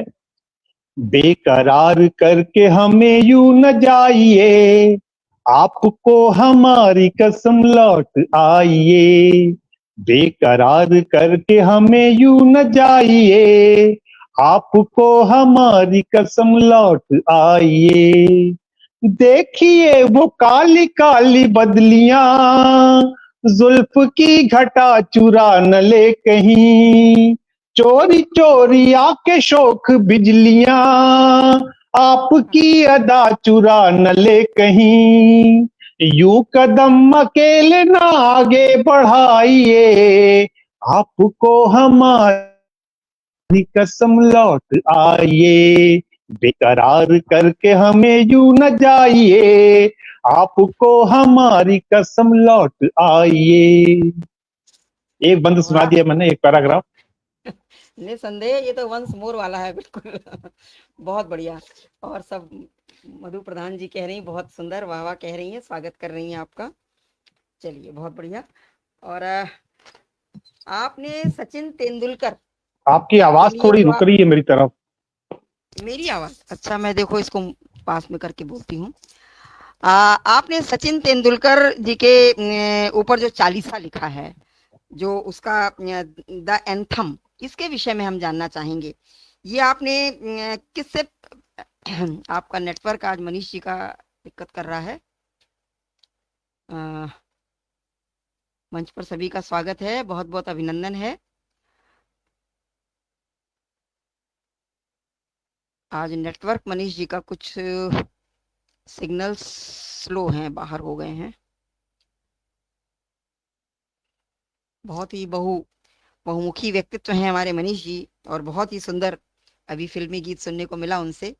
Speaker 2: बेकरार करके हमें यूं न जाइए, आपको हमारी कसम लौट आइए। बेकरार करके हमें यूं न जाइए, आपको हमारी कसम लौट आइए। देखिए वो काली काली बदलियां, जुल्फ की घटा चुरा न ले कहीं, चोरी चोरी आके शोख बिजलियां, आपकी अदा चुरा न ले कहीं। यूं कदम अकेले ना आगे बढ़ाइए, आपको हमारी कसम लौट आइए। बेकरार करके हमें यूं न जाइए, आपको हमारी कसम लौट आइए। एक बंद सुना
Speaker 1: वाह!
Speaker 2: दिया मैंने, एक पैराग्राफ।
Speaker 1: निसंदेह ये तो वंस मोर वाला है बिल्कुल। बहुत बढ़िया। और सब मधु प्रधान जी कह रही हैं बहुत सुंदर, वाह वाह कह रही हैं, स्वागत कर रही हैं आपका। चलिए, बहुत बढ़िया। और आपने सचिन तेंदुलकर
Speaker 2: आपकी
Speaker 1: के
Speaker 2: आवाज
Speaker 1: लिए
Speaker 2: थोड़ी
Speaker 1: जो
Speaker 2: रुक
Speaker 1: आप
Speaker 2: रही है मेरी तरफ।
Speaker 1: मेरी आवाज अच्छा, मैं देखो इसको पास में करके बोलती हूँ। आपने सचिन तेंदुलकर जी के ऊपर जो चालीसा लिखा है, जो उसका द एंथम, इसके विषय में हम जानना चाहेंगे। ये आपने किससे आपका नेटवर्क आज मनीष जी का दिक्कत कर रहा है। मंच पर सभी का स्वागत है, बहुत बहुत अभिनंदन है। आज नेटवर्क मनीष जी का कुछ सिग्नल स्लो हैं, बाहर हो गए हैं। बहुत ही बहुमुखी व्यक्तित्व हैं हमारे मनीष जी, और बहुत ही सुंदर अभी फिल्मी गीत सुनने को मिला उनसे।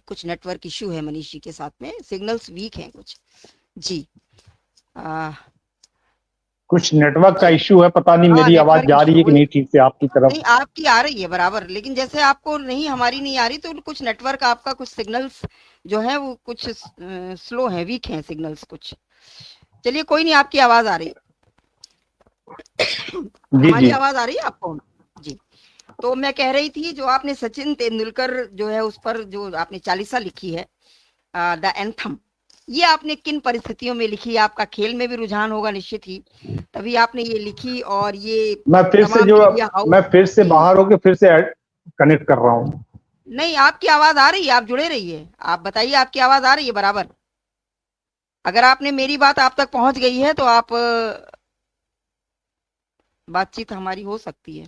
Speaker 1: कुछ नेटवर्क इश्यू है मनीष जी के साथ में, सिग्नल्स वीक हैं कुछ। जी
Speaker 2: कुछ नेटवर्क का इश्यू है, पता नहीं
Speaker 1: हाँ,
Speaker 2: मेरी आवाज
Speaker 1: नेटवर्क
Speaker 2: जा रही है
Speaker 1: इश्यू
Speaker 2: कि नहीं ठीक से आपकी तरफ।
Speaker 1: नहीं, आपकी आ रही है बराबर, लेकिन जैसे आपको नहीं, हमारी नहीं आ रही, तो कुछ नेटवर्क आपका, कुछ सिग्नल्स जो है वो कुछ स्लो है, वीक हैं सिग्नल्स कुछ। चलिए कोई नहीं, आपकी आवाज आ रही
Speaker 2: जी
Speaker 1: हमारी
Speaker 2: जी।
Speaker 1: आवाज आ रही है आपको। जी, तो मैं कह रही थी, जो आपने सचिन तेंदुलकर जो है उस पर जो आपने चालीसा लिखी है, द एंथम, ये आपने किन परिस्थितियों में लिखी? आपका खेल में भी रुझान होगा निश्चित ही, तभी आपने ये लिखी, और ये
Speaker 2: मैं फिर से
Speaker 1: तमाम
Speaker 2: जो
Speaker 1: मीडिया हाउस।
Speaker 2: मैं फिर से
Speaker 1: जी,
Speaker 2: बाहर होके फिर से कनेक्ट कर रहा हूँ।
Speaker 1: नहीं, आपकी आवाज आ रही है, आप जुड़े रहिए, आप बताइए, आपकी आवाज आ रही है बराबर। अगर आपने मेरी बात आप तक पहुंच गई है तो आप बातचीत हमारी हो सकती है।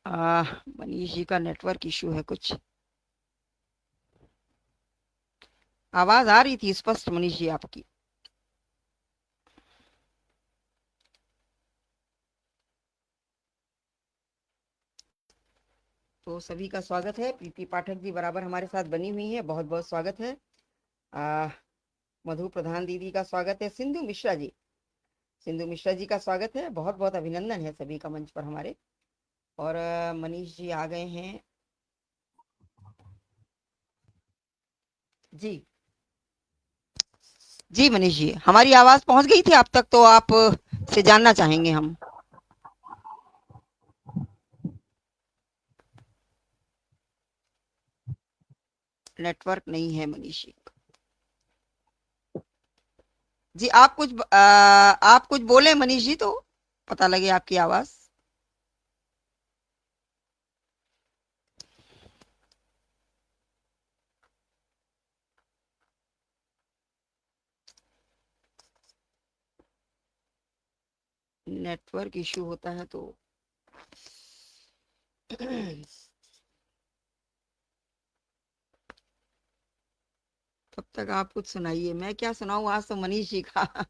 Speaker 1: मनीष जी का नेटवर्क इशू है कुछ। आवाज आ रही थी स्पष्ट मनीष जी आपकी। तो सभी का स्वागत है। प्रीति पाठक जी बराबर हमारे साथ बनी हुई है, बहुत बहुत स्वागत है। मधु प्रधान दीदी का स्वागत है। सिंधु मिश्रा जी, सिंधु मिश्रा जी का स्वागत है, बहुत बहुत अभिनंदन है सभी का मंच पर हमारे। और मनीष जी आ गए हैं। जी जी मनीष जी, हमारी आवाज पहुंच गई थी आप तक, तो आप से जानना चाहेंगे हम। नेटवर्क नहीं है मनीष जी। जी आप कुछ बोले मनीष जी, तो पता लगे आपकी आवाज। नेटवर्क इश्यू होता है तो तब तक आप कुछ सुनाइए, मैं क्या सुनाऊं, आज तो मनीष जी का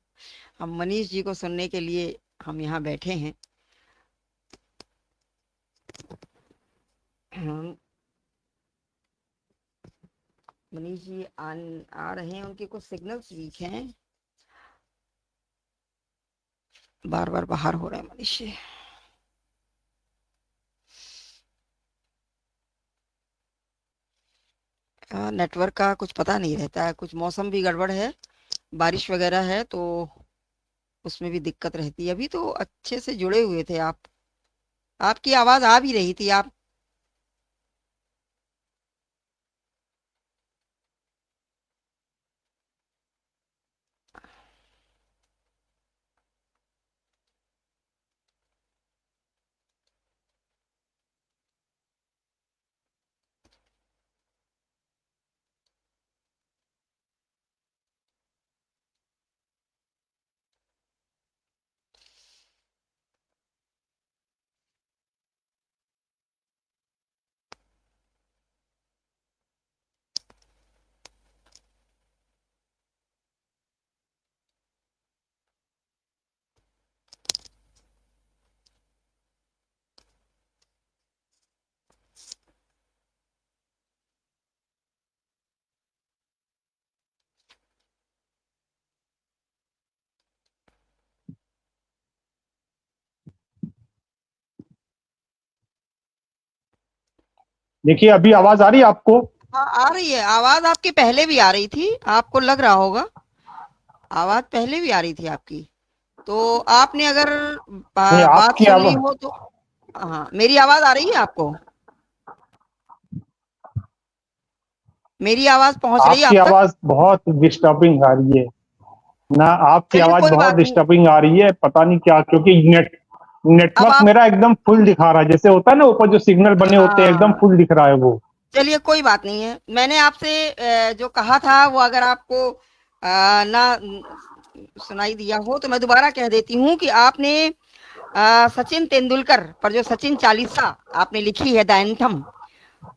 Speaker 1: हम मनीष जी को सुनने के लिए हम यहाँ बैठे हैं। मनीष जी आ रहे हैं, उनके कुछ सिग्नल्स वीक हैं, बार बार बाहर हो रहे हैं मनीष जी। नेटवर्क का कुछ पता नहीं रहता है, कुछ मौसम भी गड़बड़ है, बारिश वगैरह है, तो उसमें भी दिक्कत रहती है। अभी तो अच्छे से जुड़े हुए थे आप, आपकी आवाज आ भी रही थी। आप
Speaker 2: देखिए अभी आवाज आ रही है आपको?
Speaker 1: हाँ, आ रही है आवाज, आपकी पहले भी आ रही थी, आपको लग रहा होगा, आवाज पहले भी आ रही थी आपकी। तो आपने अगर
Speaker 2: नहीं,
Speaker 1: बात
Speaker 2: आपकी
Speaker 1: सुन ली
Speaker 2: आवाज
Speaker 1: हो तो हाँ, मेरी आवाज आ रही है आपको? मेरी आवाज पहुंच रही है
Speaker 2: आपकी
Speaker 1: आप तक?
Speaker 2: आवाज बहुत डिस्टर्बिंग आ रही है ना। आपकी
Speaker 1: चलिए
Speaker 2: आवाज
Speaker 1: कोई
Speaker 2: बहुत
Speaker 1: बात नहीं।
Speaker 2: डिस्टर्बिंग आ रही है, पता नहीं क्या, क्योंकि
Speaker 1: अब
Speaker 2: नेटवर्क
Speaker 1: आप
Speaker 2: मेरा एकदम फुल दिखा रहा है, जैसे होता है ना ऊपर जो सिग्नल बने होते हैं एकदम
Speaker 1: हाँ,
Speaker 2: फुल दिख रहा है वो।
Speaker 1: चलिए कोई बात नहीं है। मैंने आपसे जो कहा था वो अगर आपको ना सुनाई दिया हो तो मैं दोबारा कह देती हूँ कि आपने सचिन तेंदुलकर पर जो सचिन चालीसा आपने लिखी है द एंथम,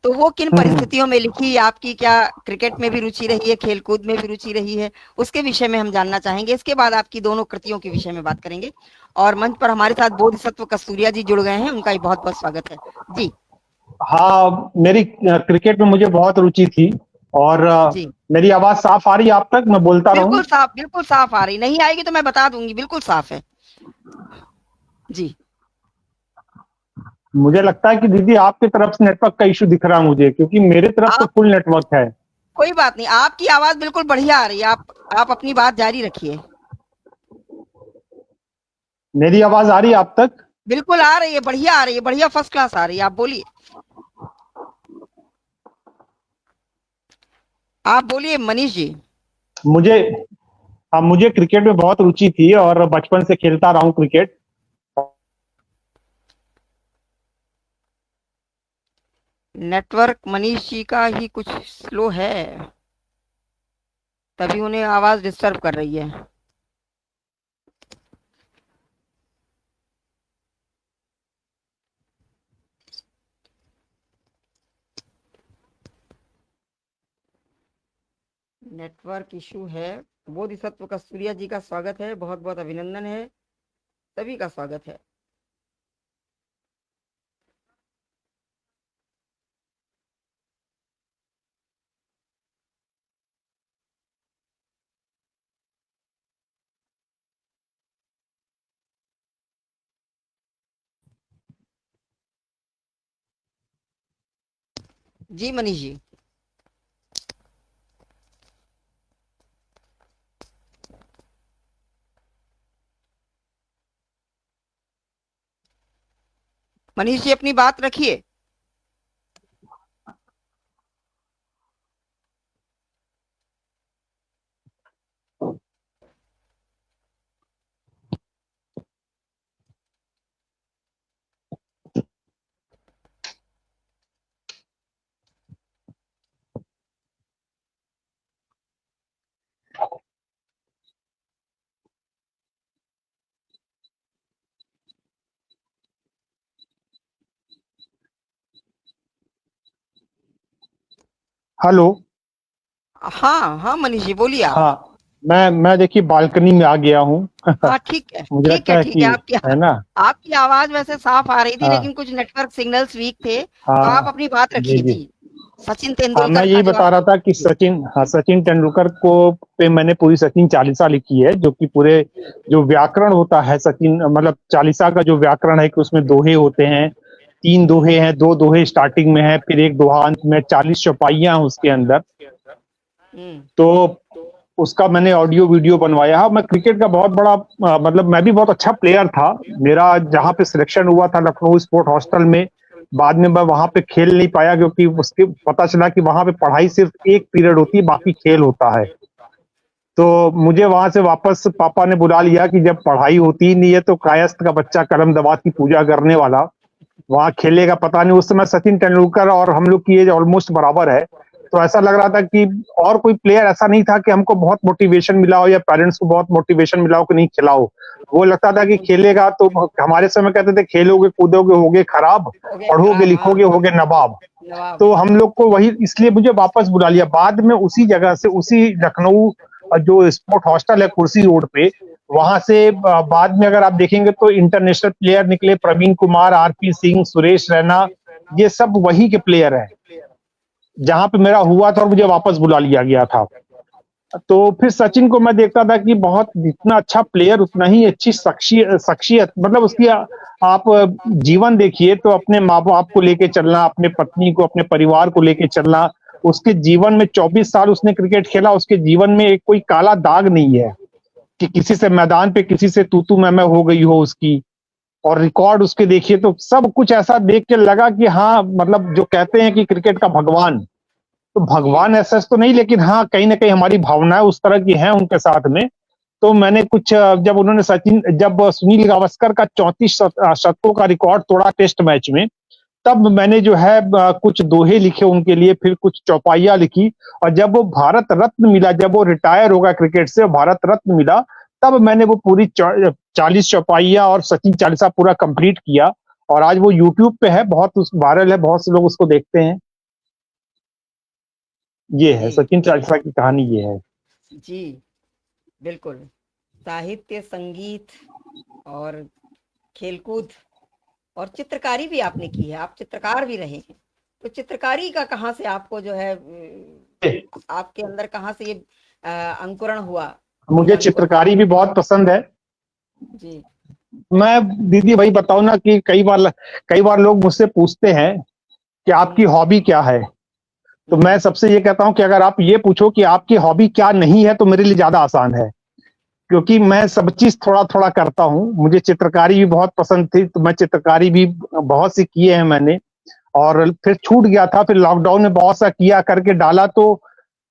Speaker 1: तो वो किन
Speaker 2: हम्म।
Speaker 1: परिस्थितियों में लिखी? आपकी क्या क्रिकेट में भी रुचि रही है, खेलकूद में भी रुचि रही है? उसके विषय में हम जानना चाहेंगे। इसके बाद आपकी दोनों कृतियों के विषय में बात करेंगे। और मंच पर हमारे साथ बोधिसत्व कस्तूरिया जी जुड़ गए हैं, उनका भी बहुत बहुत स्वागत है जी।
Speaker 2: हाँ, मेरी क्रिकेट में मुझे बहुत रुचि थी। और
Speaker 1: जी
Speaker 2: मेरी आवाज साफ आ रही है आप तक, मैं बोलता रहूं?
Speaker 1: बिल्कुल साफ आ रही। नहीं आएगी तो मैं बता दूंगी, बिल्कुल साफ है जी।
Speaker 2: मुझे लगता है कि दीदी आपकी तरफ से नेटवर्क का इशू दिख रहा है मुझे, क्योंकि मेरे तरफ तो
Speaker 1: आप
Speaker 2: फुल नेटवर्क है।
Speaker 1: कोई बात नहीं, आपकी आवाज बिल्कुल बढ़िया आ रही है। आप अपनी बात जारी रखिए।
Speaker 2: मेरी आवाज आ रही है आप तक?
Speaker 1: बिल्कुल आ रही है, बढ़िया आ रही है, बढ़िया फर्स्ट क्लास आ रही है। आप बोलिए, आप बोलिए मनीष जी।
Speaker 2: मुझे हाँ, मुझे क्रिकेट में बहुत रुचि थी और बचपन से खेलता रहा हूँ क्रिकेट।
Speaker 1: नेटवर्क मनीष जी का ही कुछ स्लो है, तभी उन्हें आवाज डिस्टर्ब कर रही है। नेटवर्क इशू है। बोधिसत्व कस्तूरिया जी का स्वागत है, बहुत बहुत अभिनंदन है, सभी का स्वागत है। जी मनीष जी। मनीष जी अपनी बात रखिए।
Speaker 2: हेलो।
Speaker 1: हाँ हाँ मनीष जी बोलिए आप।
Speaker 2: हाँ, मैं देखिए बालकनी में आ गया हूँ।
Speaker 1: हाँ ठीक है,
Speaker 2: मुझे
Speaker 1: ठीक
Speaker 2: लगता
Speaker 1: है,
Speaker 2: है
Speaker 1: ठीक है।
Speaker 2: कि है ना।
Speaker 1: आपकी आवाज वैसे साफ आ रही थी,
Speaker 2: हाँ
Speaker 1: लेकिन कुछ नेटवर्क सिग्नल्स वीक थे, तो आप
Speaker 2: हाँ
Speaker 1: अपनी बात
Speaker 2: जी
Speaker 1: रखिए
Speaker 2: जी।
Speaker 1: जी। सचिन
Speaker 2: हाँ, मैं
Speaker 1: तेंदुलकर का
Speaker 2: यही
Speaker 1: जो आप
Speaker 2: बता रहा था कि
Speaker 1: जी।
Speaker 2: सचिन तेंदुलकर को पे मैंने पूरी सचिन चालीसा लिखी है, जो कि पूरे जो व्याकरण होता है सचिन, मतलब चालीसा का जो व्याकरण है कि उसमें दोहे होते हैं, 3 दोहे हैं, 2 दोहे स्टार्टिंग में है, फिर 1 दोहा अंत में, 40 चौपाइयां हैं उसके अंदर।
Speaker 1: हम्म।
Speaker 2: तो उसका मैंने ऑडियो वीडियो बनवाया है। मैं क्रिकेट का बहुत बड़ा मतलब मैं भी बहुत अच्छा प्लेयर था। मेरा जहाँ पे सिलेक्शन हुआ था लखनऊ स्पोर्ट हॉस्टल में, बाद में मैं वहां पे खेल नहीं पाया, क्योंकि उसके पता चला कि वहां पे पढ़ाई सिर्फ 1 पीरियड होती है, बाकी खेल होता है। तो मुझे वहां से वापस पापा ने बुला लिया कि जब पढ़ाई होती ही नहीं है तो कायस्थ का बच्चा कलम दवात की पूजा करने वाला वहां खेलेगा, पता नहीं। उस समय सचिन तेंदुलकर और हम लोग की एज ऑलमोस्ट बराबर है। तो ऐसा लग रहा था कि और कोई प्लेयर ऐसा नहीं था कि हमको बहुत मोटिवेशन मिला हो या पेरेंट्स को बहुत मोटिवेशन मिला हो कि नहीं खिलाओ। वो लगता था कि खेलेगा तो, हमारे समय कहते थे खेलोगे कूदोगे होगे खराब,
Speaker 1: हो गए
Speaker 2: पढ़ोगे
Speaker 1: खराब, हाँ।
Speaker 2: लिखोगे होगे नवाब।
Speaker 1: नवाब।
Speaker 2: तो हम लोग को वही, इसलिए मुझे वापस बुला लिया। बाद में उसी जगह से, उसी लखनऊ जो स्पोर्ट हॉस्टल है कुर्सी रोड पे, वहां से बाद में अगर आप देखेंगे तो इंटरनेशनल प्लेयर निकले, प्रवीण कुमार, आरपी सिंह, सुरेश रैना, ये सब वही के प्लेयर हैं। जहां पे मेरा हुआ था और मुझे वापस बुला लिया गया था। तो फिर सचिन को मैं देखता था कि बहुत, जितना अच्छा प्लेयर उतना ही अच्छी शख्सियत, मतलब उसकी आप जीवन देखिए तो अपने माँ बाप को लेके चलना, अपने पत्नी को, अपने परिवार को लेके चलना। उसके जीवन में 24 साल उसने क्रिकेट खेला, उसके जीवन में एक कोई काला दाग नहीं है। कि किसी से मैदान पे किसी से तू मैं हो गई हो उसकी, और रिकॉर्ड उसके देखिए तो सब कुछ ऐसा देख के लगा कि हाँ, मतलब जो कहते हैं कि क्रिकेट का भगवान, तो
Speaker 1: जी
Speaker 2: भगवान ऐसा तो नहीं, लेकिन हाँ, कहीं ना कहीं हमारी भावनाएं उस तरह की हैं उनके साथ में। तो मैंने कुछ जब उन्होंने जब सुनील गावस्कर का 34 शतकों का रिकॉर्ड तोड़ा टेस्ट मैच में, तब मैंने जो है कुछ दोहे लिखे उनके लिए, फिर कुछ चौपाइयां लिखी। और जब वो भारत रत्न मिला, जब वो रिटायर होगा क्रिकेट से, भारत रत्न मिला, तब मैंने वो पूरी 40 चौपाइयां और सचिन चालीसा पूरा कंप्लीट किया। और आज वो यूट्यूब पे है, बहुत वायरल है, बहुत से लोग उसको देखते हैं। ये है
Speaker 1: जी
Speaker 2: सचिन चालीसा की कहानी, ये है।
Speaker 1: जी बिल्कुल। साहित्य, संगीत और खेलकूद और चित्रकारी भी आपने की है, आप चित्रकार भी रहे हैं। तो चित्रकारी का कहाँ से आपको जो है आपके अंदर कहाँ से ये अंकुरण हुआ,
Speaker 2: मुझे
Speaker 1: बीजांकुरण?
Speaker 2: चित्रकारी भी बहुत पसंद है।
Speaker 1: जी
Speaker 2: मैं दीदी भाई बताऊं ना कि कई बार लोग मुझसे पूछते हैं कि आपकी हॉबी क्या है। तो मैं सबसे ये कहता हूं कि अगर आप ये पूछो कि आपकी हॉबी क्या नहीं है, तो मेरे लिए ज्यादा आसान है, क्योंकि मैं सब चीज थोड़ा थोड़ा करता हूँ। मुझे चित्रकारी भी बहुत पसंद थी, तो मैं चित्रकारी भी बहुत सी किए हैं मैंने। और फिर छूट गया था, फिर लॉकडाउन में बहुत सा किया, करके डाला, तो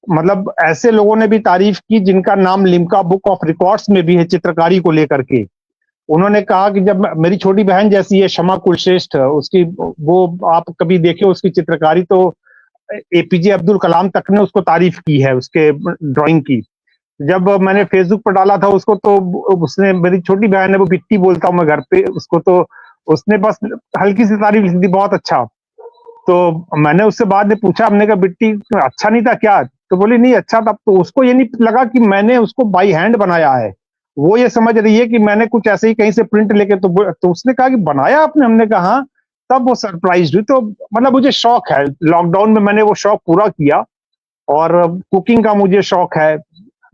Speaker 2: मतलब ऐसे लोगों ने भी तारीफ की जिनका नाम लिम्का बुक ऑफ रिकॉर्ड्स में भी है चित्रकारी को लेकर के। उन्होंने कहा कि जब मेरी छोटी बहन जैसी है क्षमा कुलश्रेष्ठ, उसकी वो आप कभी देखे उसकी चित्रकारी, तो एपीजे अब्दुल कलाम तक ने उसको तारीफ की है उसके ड्राइंग की। जब मैंने
Speaker 1: वाह,
Speaker 2: फेसबुक पर डाला था उसको, तो उसने, मेरी छोटी बहन है, वो बिट्टी बोलता हूँ मैं घर पे उसको, तो उसने बस हल्की सी तारीफ लिख दी, बहुत अच्छा। तो मैंने उससे बाद में पूछा, हमने कहा बिट्टी अच्छा नहीं था क्या? तो बोली नहीं अच्छा था। तो उसको ये नहीं लगा कि मैंने उसको बाई हैंड बनाया है, वो ये समझ रही है कि मैंने कुछ ऐसे ही कहीं से प्रिंट लेके, तो उसने कहा कि बनाया आपने? हमने कहा हाँ। तब वो सरप्राइज हुई। तो मतलब मुझे शौक है, लॉकडाउन में मैंने वो शौक पूरा किया। और कुकिंग का मुझे शौक है,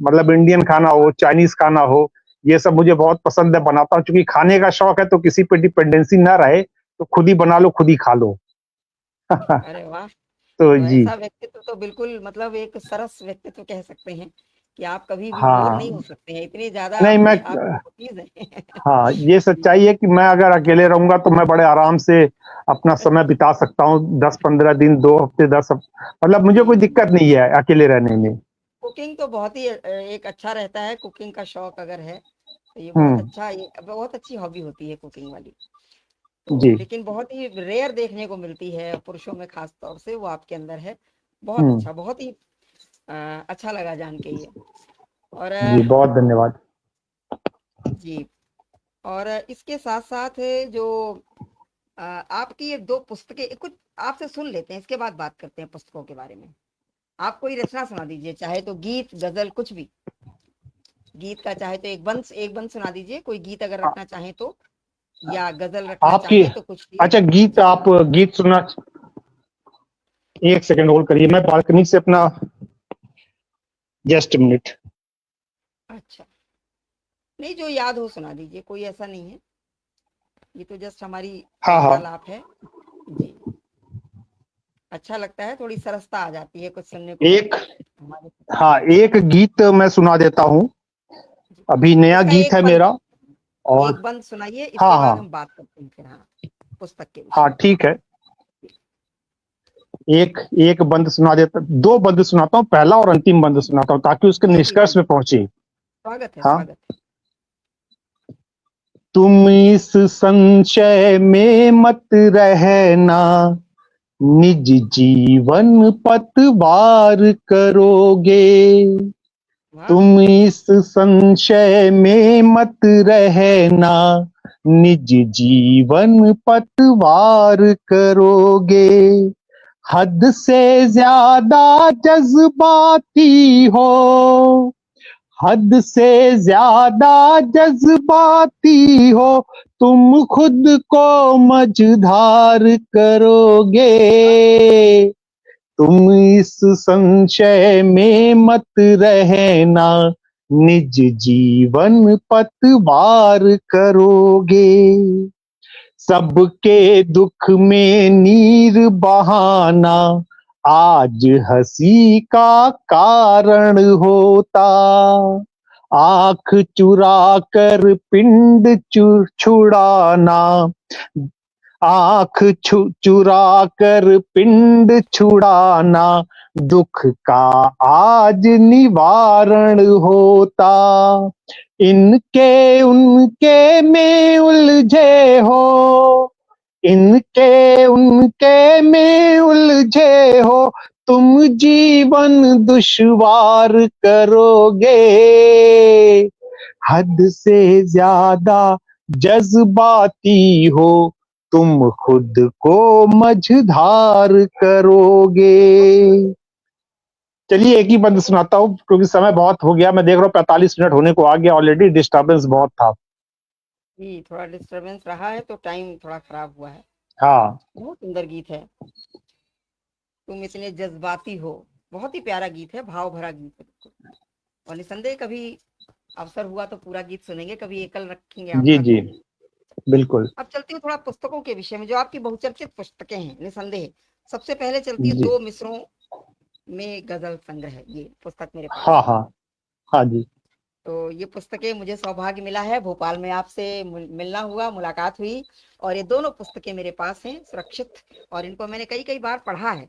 Speaker 2: मतलब इंडियन खाना हो, चाइनीज खाना हो, ये सब मुझे बहुत पसंद है, बनाता हूँ। क्योंकि खाने का शौक है, तो किसी पे डिपेंडेंसी ना रहे, तो खुद ही बना लो, खुद ही खा लो।
Speaker 1: अरे वाह।
Speaker 2: तो
Speaker 1: तो
Speaker 2: जी,
Speaker 1: ऐसा व्यक्तित्व तो बिल्कुल मतलब एक सरस व्यक्तित्व कह सकते हैं कि आप कभी भी बोर
Speaker 2: हाँ,
Speaker 1: नहीं हो सकते हैं, इतनी ज्यादा
Speaker 2: नहीं मैं,
Speaker 1: आपकी आपकी हॉबीज हैं।
Speaker 2: हाँ, ये
Speaker 1: जी
Speaker 2: सच्चाई है कि मैं अगर अकेले रहूंगा तो मैं बड़े आराम से अपना समय बिता सकता हूँ, 10-15 दिन, 2 हफ्ते, मतलब मुझे कोई
Speaker 1: जी
Speaker 2: दिक्कत नहीं है अकेले रहने में।
Speaker 1: कुकिंग तो बहुत ही एक अच्छा रहता है, कुकिंग का शौक अगर है तो ये बहुत
Speaker 2: हम्म।
Speaker 1: अच्छा, ये बहुत अच्छी हॉबी होती है कुकिंग वाली। तो
Speaker 2: जी।
Speaker 1: लेकिन बहुत ही रेयर देखने को मिलती है पुरुषों में, खास तौर से वो आपके अंदर है। बहुत
Speaker 2: हम्म।
Speaker 1: अच्छा, बहुत ही अच्छा लगा जान के ये। और
Speaker 2: जी, बहुत धन्यवाद।
Speaker 1: जी, और इसके साथ साथ जो आपकी ये दो पुस्तकें, कुछ आपसे सुन लेते हैं, इसके बाद बात करते हैं पुस्तकों के बारे में। आप कोई रचना सुना दीजिए, चाहे तो गीत, गजल, कुछ भी। गीत का चाहे तो एक बंद सुना दीजिए, कोई गीत अगर
Speaker 2: आ-
Speaker 1: रखना चाहें तो, या गजल रखना
Speaker 2: आपकी,
Speaker 1: चाहें तो कुछ दिए।
Speaker 2: अच्छा, गीत,
Speaker 1: जी
Speaker 2: आप गीत सुनना, एक सेकंड होल्ड करिए, मैं बालकनी से अपना, जस्ट मिनट।
Speaker 1: अच्छा, नहीं जो याद हो सुना दीजिए, कोई ऐसा नहीं है, ये तो जस्ट हमारी
Speaker 2: हाँ हाँ।
Speaker 1: वार्तालाप है। जी, अच्छा लगता है, थोड़ी सरसता आ जाती है कुछ सुनने को
Speaker 2: एक,
Speaker 1: हमारे।
Speaker 2: हाँ, एक गीत मैं सुना देता हूँ,
Speaker 1: जी,
Speaker 2: अभी नया
Speaker 1: इसका
Speaker 2: गीत है मेरा। और
Speaker 1: एक बंद सुनाइए,
Speaker 2: हाँ
Speaker 1: इसके बाद
Speaker 2: हाँ।
Speaker 1: हम बात करते हैं फिर, हाँ, पुस्तक के विषय
Speaker 2: हाँ
Speaker 1: में।
Speaker 2: ठीक है। एक एक बंद सुना देता, 2 बंद सुनाता हूँ, पहला और अंतिम बंद
Speaker 1: जी
Speaker 2: सुनाता हूँ, ताकि उसके
Speaker 1: जी जी
Speaker 2: निष्कर्ष
Speaker 1: जी,
Speaker 2: में पहुंचे।
Speaker 1: स्वागत है,
Speaker 2: हाँ।
Speaker 1: स्वागत है।
Speaker 2: तुम इस संशय में मत रहना, निज जीवन पतवार करोगे।
Speaker 1: वाह,
Speaker 2: तुम इस संशय में मत रहना, निज जीवन पतवार करोगे। हद से ज्यादा जज्बाती हो, हद से ज्यादा जज्बाती हो, तुम खुद को मझधार करोगे। तुम इस संशय में मत रहना, निज जीवन पतवार करोगे। सबके दुख में नीर बहाना आज हंसी का कारण होता, आंख चुरा कर पिंड छुड़ाना, आंख चुरा कर पिंड छुड़ाना, दुख का आज निवारण होता। इनके उनके में उलझे हो, इनके उनके में उलझे हो, तुम जीवन दुश्वार करोगे। हद से ज्यादा जज्बाती हो, तुम खुद को मझधार करोगे। चलिए एक ही बंद सुनाता हूँ क्योंकि समय बहुत हो गया, मैं देख रहा हूँ 45 मिनट होने को आ गया ऑलरेडी, डिस्टर्बेंस बहुत था।
Speaker 1: जी, थोड़ा डिस्टरबेंस रहा है तो टाइम थोड़ा खराब हुआ है।
Speaker 2: हाँ
Speaker 1: बहुत सुंदर गीत है, तुम इतने जज्बाती हो, बहुत ही प्यारा गीत है, भाव भरा गीत है बिल्कुल। और निसंदेह कभी अवसर हुआ तो पूरा गीत सुनेंगे, कभी एकल रखेंगे
Speaker 2: जी
Speaker 1: आपका
Speaker 2: जी
Speaker 1: तो।
Speaker 2: बिल्कुल।
Speaker 1: अब चलती हूँ थोड़ा पुस्तकों के विषय में, जो आपकी बहुचर्चित पुस्तकें हैं निसंदेह। सबसे पहले चलती है
Speaker 2: जी
Speaker 1: दो मिसरों में गजल संग्रह, ये पुस्तक मेरे पास
Speaker 2: हाँ
Speaker 1: है।
Speaker 2: हाँ हाँ जी
Speaker 1: तो ये पुस्तकें मुझे सौभाग्य मिला है, भोपाल में आपसे मिलना हुआ, मुलाकात हुई, और ये दोनों पुस्तकें मेरे पास हैं सुरक्षित, और इनको मैंने कई कई बार पढ़ा है।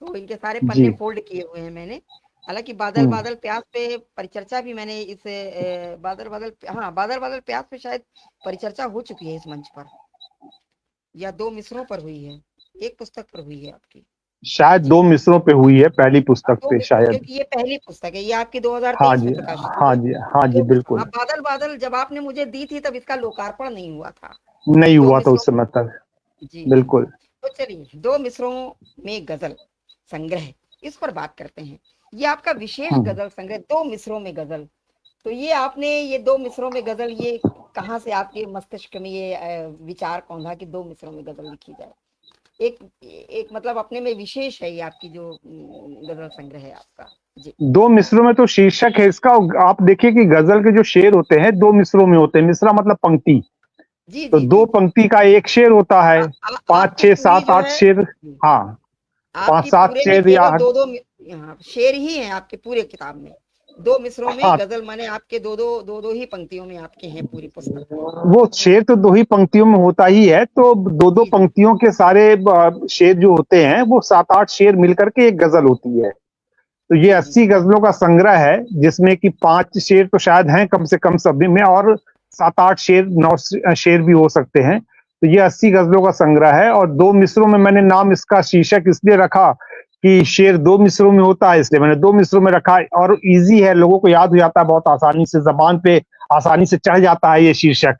Speaker 1: तो इनके सारे
Speaker 2: जी।
Speaker 1: पन्ने फोल्ड किए हुए हैं मैंने। हालांकि बादल
Speaker 2: हम्म।
Speaker 1: बादल प्यास पे परिचर्चा भी मैंने इस बादल बादल, हाँ, बादल बादल प्यास पे शायद परिचर्चा हो चुकी है इस मंच पर, या दो मिसरों पर हुई है, एक पुस्तक पर हुई है आपकी।
Speaker 2: शायद
Speaker 1: जी,
Speaker 2: 2 मिसरों पे हुई है पहली पुस्तक
Speaker 1: दो
Speaker 2: पे
Speaker 1: मिसरों,
Speaker 2: शायद।
Speaker 1: क्योंकि ये पहली पुस्तक है, ये आपकी
Speaker 2: हाँ
Speaker 1: 2023 में
Speaker 2: जी
Speaker 1: प्रकाशित हुई
Speaker 2: हाँ
Speaker 1: है।
Speaker 2: जी हाँ जी
Speaker 1: तो हाँ,
Speaker 2: बिल्कुल।
Speaker 1: बादल बादल जब आपने मुझे दी थी तब इसका लोकार्पण नहीं हुआ था।
Speaker 2: नहीं
Speaker 1: दो
Speaker 2: हुआ था
Speaker 1: मिसरों,
Speaker 2: उस समय तक।
Speaker 1: जी जी जी।
Speaker 2: बिल्कुल।
Speaker 1: तो चलिए दो मिसरों में गजल संग्रह, इस पर बात करते हैं। ये आपका विशेष
Speaker 2: हम्म।
Speaker 1: गजल संग्रह दो मिसरों में गजल, तो ये आपने ये दो मिसरों में गजल, ये कहाँ से आपके मस्तिष्क में ये विचार कौंधा कि दो मिसरों में गजल लिखी जाए? एक एक मतलब अपने में विशेष है ये आपकी जो गजल संग्रह है आपका। जी
Speaker 2: 2 मिसरों में तो शीर्षक है इसका। आप देखिए कि गजल के जो शेर होते हैं 2 मिसरों में होते हैं। मिसरा मतलब पंक्ति।
Speaker 1: जी
Speaker 2: तो
Speaker 1: जी जी
Speaker 2: 2
Speaker 1: जी।
Speaker 2: पंक्ति का एक शेर होता है। 5
Speaker 1: आपकी
Speaker 2: 6
Speaker 1: पूरी
Speaker 2: 7
Speaker 1: जो
Speaker 2: 8
Speaker 1: है,
Speaker 2: शेर। हाँ, 5
Speaker 1: आपकी
Speaker 2: 7
Speaker 1: पूरे में
Speaker 2: शेर या
Speaker 1: केवल दो दो यहाँ शेर ही हैं आपके पूरे किताब में। दो मिसरों में
Speaker 2: हाँ,
Speaker 1: गजल माने आपके दो दो ही पंक्तियों में आपके हैं पूरी पुस्तक में।
Speaker 2: वो शेर तो 2 ही पंक्तियों में होता ही है, तो 2-2
Speaker 1: जी जी
Speaker 2: पंक्तियों के सारे शेर जो होते हैं वो 7-8 शेर मिलकर के एक गजल होती है। तो ये
Speaker 1: जी जी
Speaker 2: 80 गजलों का संग्रह है जिसमें कि 5 शेर तो शायद हैं कम से कम सभी में, और 7-8 शेर 9 शेर भी हो सकते हैं। तो ये 80 गजलों का संग्रह है, और 2 मिसरों में मैंने नाम इसका शीर्षक इसलिए रखा कि शेर 2 मिसरों में होता है, इसलिए मैंने 2 मिसरों में रखा। और इजी है, लोगों को याद हो जाता है बहुत आसानी से, जबान पे आसानी से चढ़ जाता है ये शीर्षक।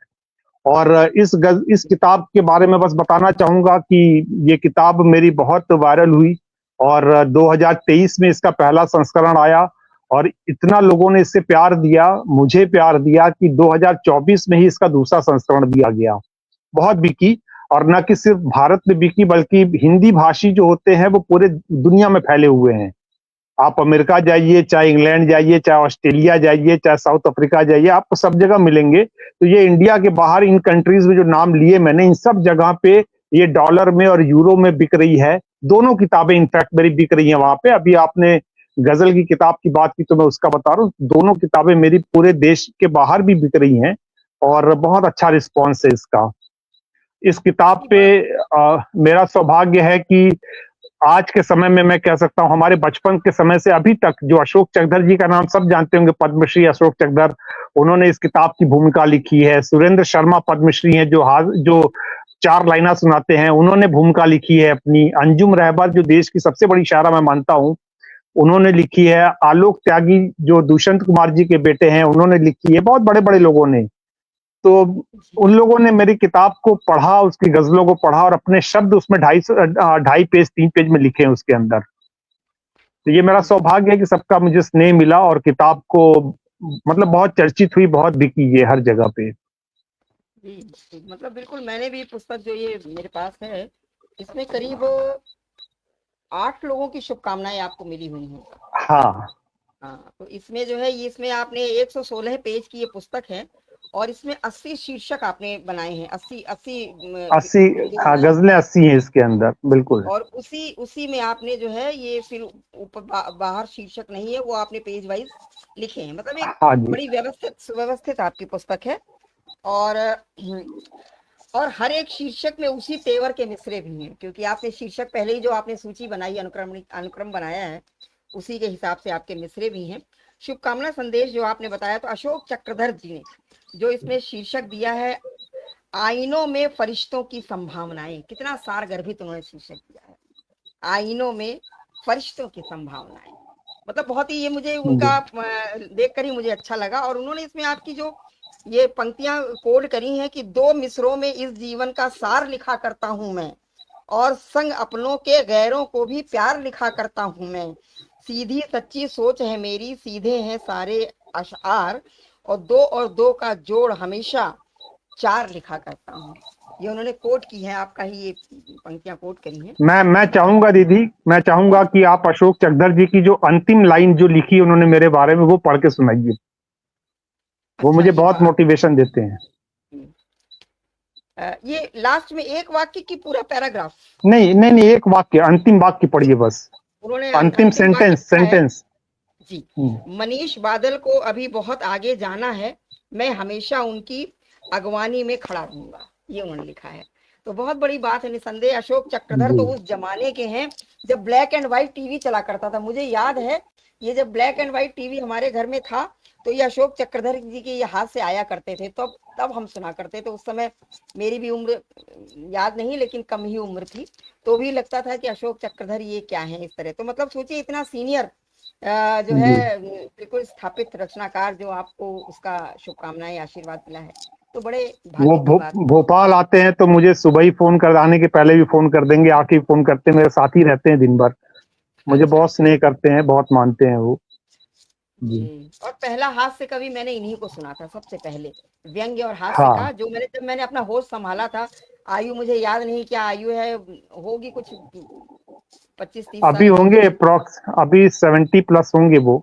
Speaker 2: और इस किताब के बारे में बस बताना चाहूंगा कि ये किताब मेरी बहुत वायरल हुई, और 2023 में इसका पहला संस्करण आया, और इतना लोगों ने इससे प्यार दिया, मुझे प्यार दिया, कि 2024 में ही इसका दूसरा संस्करण दिया गया। बहुत बिकी, और न कि सिर्फ भारत में बिकी बल्कि हिंदी भाषी जो होते हैं वो पूरे दुनिया में फैले हुए हैं। आप अमेरिका जाइए, चाहे इंग्लैंड जाइए, चाहे ऑस्ट्रेलिया जाइए, चाहे साउथ अफ्रीका जाइए, आपको सब जगह मिलेंगे। तो ये इंडिया के बाहर इन कंट्रीज में जो नाम लिए मैंने, इन सब जगह पे ये डॉलर में और यूरो में बिक रही है। दोनों किताबें इनफैक्ट मेरी बिक रही हैं वहां पे। अभी आपने गजल की किताब की बात की तो मैं उसका बता रहा हूँ, दोनों किताबें मेरी पूरे देश के बाहर भी बिक रही हैं, और बहुत अच्छा रिस्पॉन्स है इसका। इस किताब
Speaker 1: जी,
Speaker 2: पे
Speaker 1: बड़ा
Speaker 2: मेरा सौभाग्य है कि आज के समय में मैं कह सकता हूं, हमारे बचपन के समय से अभी तक, जो अशोक चकधर जी का नाम सब जानते होंगे, पद्मश्री अशोक चकधर, उन्होंने इस किताब की भूमिका लिखी है। सुरेंद्र शर्मा पद्मश्री हैं, जो 4 लाइना सुनाते हैं, उन्होंने भूमिका लिखी है अपनी। अंजुम रहबर जो देश की सबसे बड़ी शायरा मैं मानता हूं, उन्होंने लिखी है। आलोक त्यागी जो दुष्यंत कुमार जी के बेटे हैं, उन्होंने लिखी है। बहुत बड़े बड़े लोगों ने। तो
Speaker 1: जी
Speaker 2: उन लोगों ने मेरी किताब को पढ़ा, उसकी गजलों को पढ़ा, और अपने शब्द उसमें 2.5 पेज 3 पेज में लिखे हैं उसके अंदर। तो ये मेरा
Speaker 1: जी
Speaker 2: सौभाग्य है कि सबका मुझे स्नेह मिला, और किताब को मतलब बहुत चर्चित हुई, बहुत बिकी ये हर जगह पे।
Speaker 1: जी जी, मतलब बिल्कुल मैंने भी पुस्तक जो ये मेरे पास है, इसमें करीब 8 लोगों की शुभकामनाएं आपको मिली हुई हैं।
Speaker 2: हाँ
Speaker 1: हाँ, तो इसमें जो है, ये इसमें आपने 116 पेज की ये पुस्तक है, और इसमें 80 शीर्षक आपने बनाए हैं, 80 80
Speaker 2: 80, हाँ गजलें 80 हैं इसके अंदर, बिल्कुल।
Speaker 1: और उसी उसी में आपने जो है ये फिर ऊपर बाहर शीर्षक नहीं है, वो आपने पेज वाइज लिखे हैं। मतलब एक
Speaker 2: हाँ जी।
Speaker 1: बड़ी व्यवस्थित सुव्यवस्थित आपकी पुस्तक है। और हर एक शीर्षक में उसी तेवर के मिसरे भी हैं, क्योंकि आपने शीर्षक पहले ही जो आपने सूची बनाई, अनुक्रम बनाया है, उसी के हिसाब से आपके मिसरे भी हैं। शुभकामना संदेश जो आपने बताया, तो अशोक चक्रधर जी ने जो इसमें शीर्षक दिया है, आईनों में फरिश्तों की संभावनाएं, कितना सारगर्भित उन्होंने शीर्षक दिया है, आईनों में फरिश्तों की संभावनाएं। मतलब बहुत ही ये मुझे उनका देखकर ही मुझे अच्छा लगा। और उन्होंने इसमें आपकी जो ये पंक्तियां कोड करी हैं कि 2 मिसरों में इस जीवन का सार लिखा करता हूं मैं, और संग अपनों के गैरों को भी प्यार लिखा करता हूं मैं, सीधी सच्ची सोच है मेरी, सीधे हैं सारे अशआर, और दो का जोड़ हमेशा 4 लिखा करता हूँ। ये उन्होंने कोट की है, आपका ही ये पंक्तियां कोट करी हैं।
Speaker 2: मैं चाहूंगा दीदी, मैं चाहूंगा कि आप अशोक चकधर जी की जो अंतिम लाइन जो लिखी उन्होंने मेरे बारे में, वो पढ़ के सुनाइए। वो
Speaker 1: अच्छा,
Speaker 2: मुझे
Speaker 1: ये
Speaker 2: बहुत मोटिवेशन देते हैं।
Speaker 1: ये लास्ट में एक वाक्य की पूरा पैराग्राफ?
Speaker 2: नहीं नहीं नहीं, एक वाक्य, अंतिम वाक्य पढ़िए बस,
Speaker 1: उन्होंने
Speaker 2: अंतिम
Speaker 1: अंतिम वाक्य
Speaker 2: सेंटेंस
Speaker 1: लिखा है
Speaker 2: सेंटेंस।
Speaker 1: जी, मनीष बादल को अभी बहुत आगे जाना है, मैं हमेशा उनकी अगवानी में खड़ा रहूंगा, ये उन्होंने लिखा है। तो बहुत बड़ी बात है निसंदेह। अशोक चक्रधर तो उस जमाने के हैं जब ब्लैक एंड व्हाइट टीवी चला करता था। मुझे याद है ये जब ब्लैक एंड व्हाइट टीवी हमारे घर में था, तो ये अशोक चक्रधर जी के ये हाथ से आया करते थे, तब हम सुना करते थे। उस समय मेरी भी उम्र याद नहीं, लेकिन कम ही उम्र थी, तो भी लगता था कि अशोक चक्रधर ये क्या है इस तरह। तो मतलब सोचिए इतना सीनियर जो है बिल्कुल स्थापित रचनाकार, जो आपको उसका शुभकामनाएं आशीर्वाद मिला है, तो बड़े
Speaker 2: वो
Speaker 1: भाग्य की बात।
Speaker 2: भोपाल आते हैं तो मुझे सुबह ही फोन कर, आने के पहले भी फोन कर देंगे, आके ही फोन करते हैं, मेरे साथ ही रहते हैं दिन भर, मुझे
Speaker 1: अच्छा,
Speaker 2: बहुत स्नेह करते हैं, बहुत मानते हैं वो जी।
Speaker 1: जी। और पहला हास्य कवि मैंने इन्हीं को सुना था सबसे पहले, व्यंग्य और हास्य
Speaker 2: हाँ,
Speaker 1: का, जो जब मैंने अपना होश संभाला था। आयु मुझे याद नहीं क्या आयु है, होगी कुछ 25-30 साल
Speaker 2: अभी
Speaker 1: की
Speaker 2: होंगे
Speaker 1: होगी।
Speaker 2: अप्रोक्स, अभी 70 प्लस होंगे वो,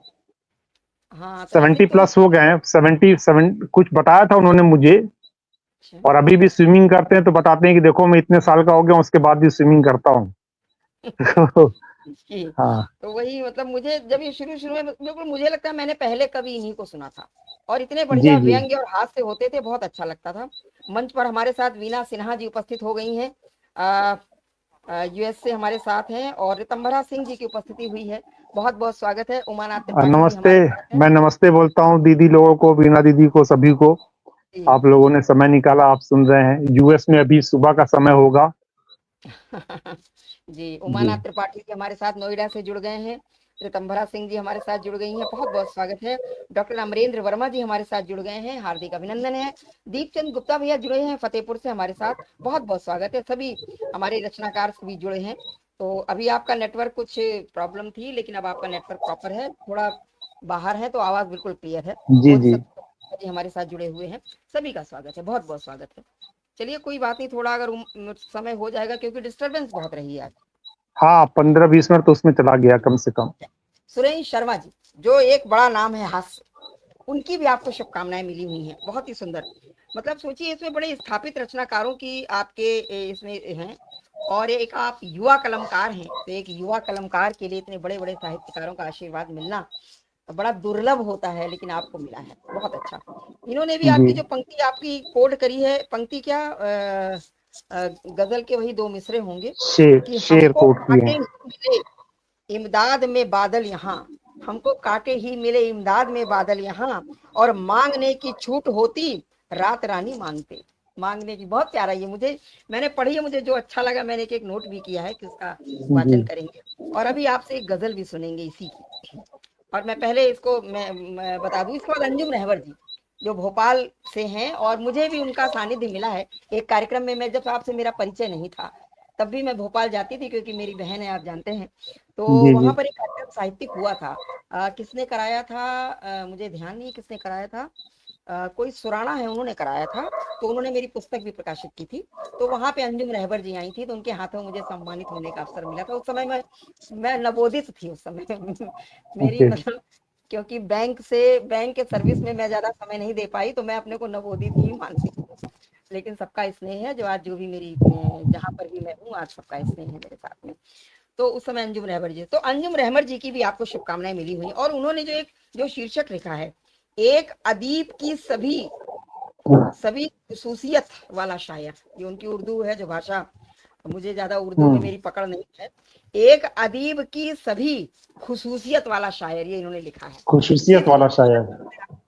Speaker 1: हाँ, तो अभी
Speaker 2: 70
Speaker 1: तो
Speaker 2: प्लस हो गए हैं, 77 कुछ बताया था उन्होंने मुझे।
Speaker 1: अच्छा।
Speaker 2: और अभी भी स्विमिंग करते हैं तो बताते हैं कि देखो मैं इतने साल का हो गया, उसके बाद भी स्विमिंग करता हूँ।
Speaker 1: जी।
Speaker 2: हाँ
Speaker 1: तो वही मतलब मुझे जब ये शुरू शुरू में बिल्कुल मुझे लगता है मैंने पहले कभी इन्हीं को सुना था, और इतने
Speaker 2: जी
Speaker 1: बढ़िया
Speaker 2: जी।
Speaker 1: व्यंग्य और हास्य होते थे, बहुत अच्छा लगता था। मंच पर हमारे साथ वीना सिन्हा जी उपस्थित हो गई हैं, यूएस से हमारे साथ हैं, और रितंभरा सिंह जी की उपस्थिति हुई है। बहुत बहुत स्वागत है। उमानाथ त्रिपाठी जी
Speaker 2: नमस्ते,
Speaker 1: हमारे साथ हैं।
Speaker 2: मैं नमस्ते बोलता हूँ दीदी लोगों को, बीना दीदी को, सभी को।
Speaker 1: जी।
Speaker 2: आप लोगों ने समय निकाला, आप सुन रहे हैं, यूएस में अभी सुबह का समय होगा।
Speaker 1: जी,
Speaker 2: जी
Speaker 1: उमानाथ त्रिपाठी जी हमारे साथ नोएडा से जुड़ गए हैं। रितंभरा सिंह जी हमारे साथ जुड़ गई हैं, बहुत बहुत स्वागत है। डॉक्टर अमरेंद्र वर्मा जी हमारे साथ जुड़ गए हैं, हार्दिक अभिनंदन है। दीपचंद गुप्ता भैया जुड़े हैं फतेहपुर से हमारे साथ, बहुत बहुत स्वागत है। सभी हमारे रचनाकार सभी जुड़े हैं। तो अभी आपका नेटवर्क कुछ प्रॉब्लम थी, लेकिन अब आपका नेटवर्क प्रॉपर है, थोड़ा बाहर है तो आवाज बिल्कुल क्लियर है।
Speaker 2: जी जी।
Speaker 1: बोधिसत्व जी हमारे साथ जुड़े हुए हैं, सभी का स्वागत है, बहुत बहुत स्वागत है। चलिए कोई बात नहीं, थोड़ा अगर समय हो जाएगा, क्योंकि डिस्टरबेंस बहुत रही है आज।
Speaker 2: हाँ, 15-20 मिनट तो उसमें चला गया कम से कम।
Speaker 1: सुरेश शर्मा जी, जो एक बड़ा नाम है हास्य, उनकी भी आपको शुभकामनाएं मिली हुई हैं, बहुत ही सुंदर। मतलब सोचिए इसमें बड़े स्थापित रचनाकारों की आपके इसमें हैं, और एक आप युवा कलमकार हैं, तो एक युवा कलमकार के लिए इतने बड़े बड़े साहित्यकारों का आशीर्वाद मिलना बड़ा दुर्लभ होता है, लेकिन आपको मिला है, बहुत अच्छा। इन्होंने भी
Speaker 2: जी,
Speaker 1: आपकी जो पंक्ति आपकी कोड करी है, पंक्ति क्या गजल के वही 2 मिसरे होंगे कि
Speaker 2: शेर
Speaker 1: हमको
Speaker 2: कोट किए
Speaker 1: काटे
Speaker 2: हैं।
Speaker 1: ही मिले इमदाद में बादल यहाँ, हमको काटे ही मिले इमदाद में बादल यहाँ, और मांगने की छूट होती रात रानी मांगते। मांगने की, बहुत प्यारा ये मुझे, मैंने पढ़ी है, मुझे जो अच्छा लगा, मैंने एक नोट भी किया है कि उसका
Speaker 2: जी
Speaker 1: वाचन करेंगे। और अभी आपसे एक गजल भी सुनेंगे इसी की। और मैं पहले इसको मैं बता दूं, इसके बाद अंजुम रहवर जी जो भोपाल से हैं, और मुझे भी उनका सानिध्य मिला है एक कार्यक्रम में। मैं जब आपसे मेरा परिचय नहीं था, तब भी मैं भोपाल जाती थी, क्योंकि मेरी बहन है, आप जानते हैं। तो
Speaker 2: जी
Speaker 1: वहां
Speaker 2: जी।
Speaker 1: पर एक कार्यक्रम साहित्यिक हुआ था, किसने कराया था, मुझे ध्यान नहीं किसने कराया था, कोई सुराना है, उन्होंने कराया था। तो उन्होंने मेरी पुस्तक भी प्रकाशित की थी। तो वहां पे अंजुम रहबर जी आई थी, तो उनके हाथों मुझे सम्मानित होने का अवसर मिला था। उस समय मैं नवोदित थी उस समय। मेरी
Speaker 2: ओके।
Speaker 1: मतलब क्योंकि बैंक के सर्विस में मैं ज्यादा समय नहीं दे पाई, तो मैं अपने को नवोदित ही मानती हूँ। लेकिन सबका स्नेह है, जो आज जो भी मेरी जहां पर भी मैं हूँ, आज सबका स्नेह है मेरे साथ में। तो उस समय अंजुम रहबर जी, तो अंजुम रहबर जी की भी आपको शुभकामनाएं मिली हुई, और उन्होंने जो शीर्षक लिखा है, एक अदीब की सभी खसूसियत वाला शायर, ये उनकी उर्दू है जो भाषा, मुझे ज्यादा उर्दू में मेरी पकड़ नहीं है। एक अदीब की सभी खुसूसियत वाला शायर, ये इन्होंने लिखा है।
Speaker 2: खुसूसियत वाला शायर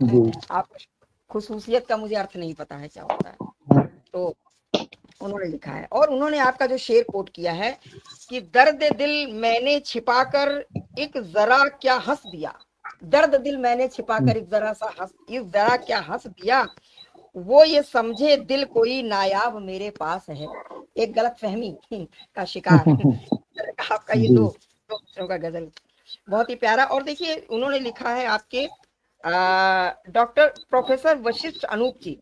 Speaker 2: जी।
Speaker 1: आप खुसूसियत का मुझे अर्थ नहीं पता है क्या होता है, तो उन्होंने लिखा है। और उन्होंने आपका जो शेर कोट किया है कि दर्द दिल मैंने छिपाकर एक जरा क्या हंस दिया, दर्द दिल मैंने छिपाकर एक जरा क्या हंस दिया, वो ये समझे दिल कोई नायाब मेरे पास है। एक गलतफहमी का शिकार आपका ये दो मित्रों का गजल, बहुत ही प्यारा। और देखिए उन्होंने लिखा है आपके डॉक्टर प्रोफेसर वशिष्ठ अनूप जी,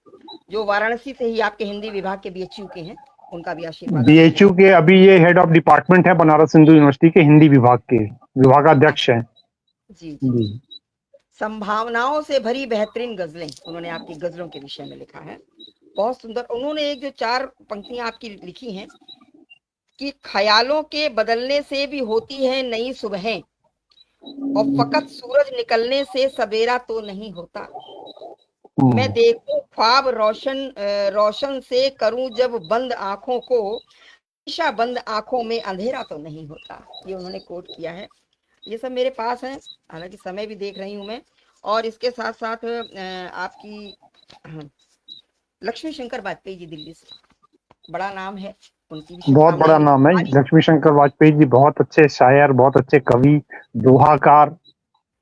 Speaker 1: जो वाराणसी से ही आपके हिंदी विभाग के बीएचयू के हैं, उनका भी आशीर्वाद।
Speaker 2: बीएचयू के अभी ये हेड ऑफ डिपार्टमेंट है बनारस हिंदू यूनिवर्सिटी के, हिंदी विभाग के विभागाध्यक्ष हैं।
Speaker 1: जी जी। संभावनाओं से भरी बेहतरीन गजलें, उन्होंने आपकी गजलों के विषय में लिखा है, बहुत सुंदर। उन्होंने एक जो 4 पंक्तियां आपकी लिखी हैं कि ख्यालों के बदलने से भी होती है नई सुबहें, और फकत सूरज निकलने से सवेरा तो नहीं होता। मैं देखूं ख्वाब रोशन से करूं जब बंद आंखों को, हमेशा बंद आंखों में अंधेरा तो नहीं होता। ये उन्होंने कोट किया है। ये सब मेरे पास है, हालांकि समय भी देख रही हूं मैं। और इसके साथ साथ आपकी लक्ष्मी शंकर वाजपेयी जी, दिल्ली से, बड़ा नाम है, उनकी भी
Speaker 2: बहुत बड़ा नाम है लक्ष्मी शंकर वाजपेयी जी, बहुत अच्छे शायर, बहुत अच्छे कवि, दोहाकार,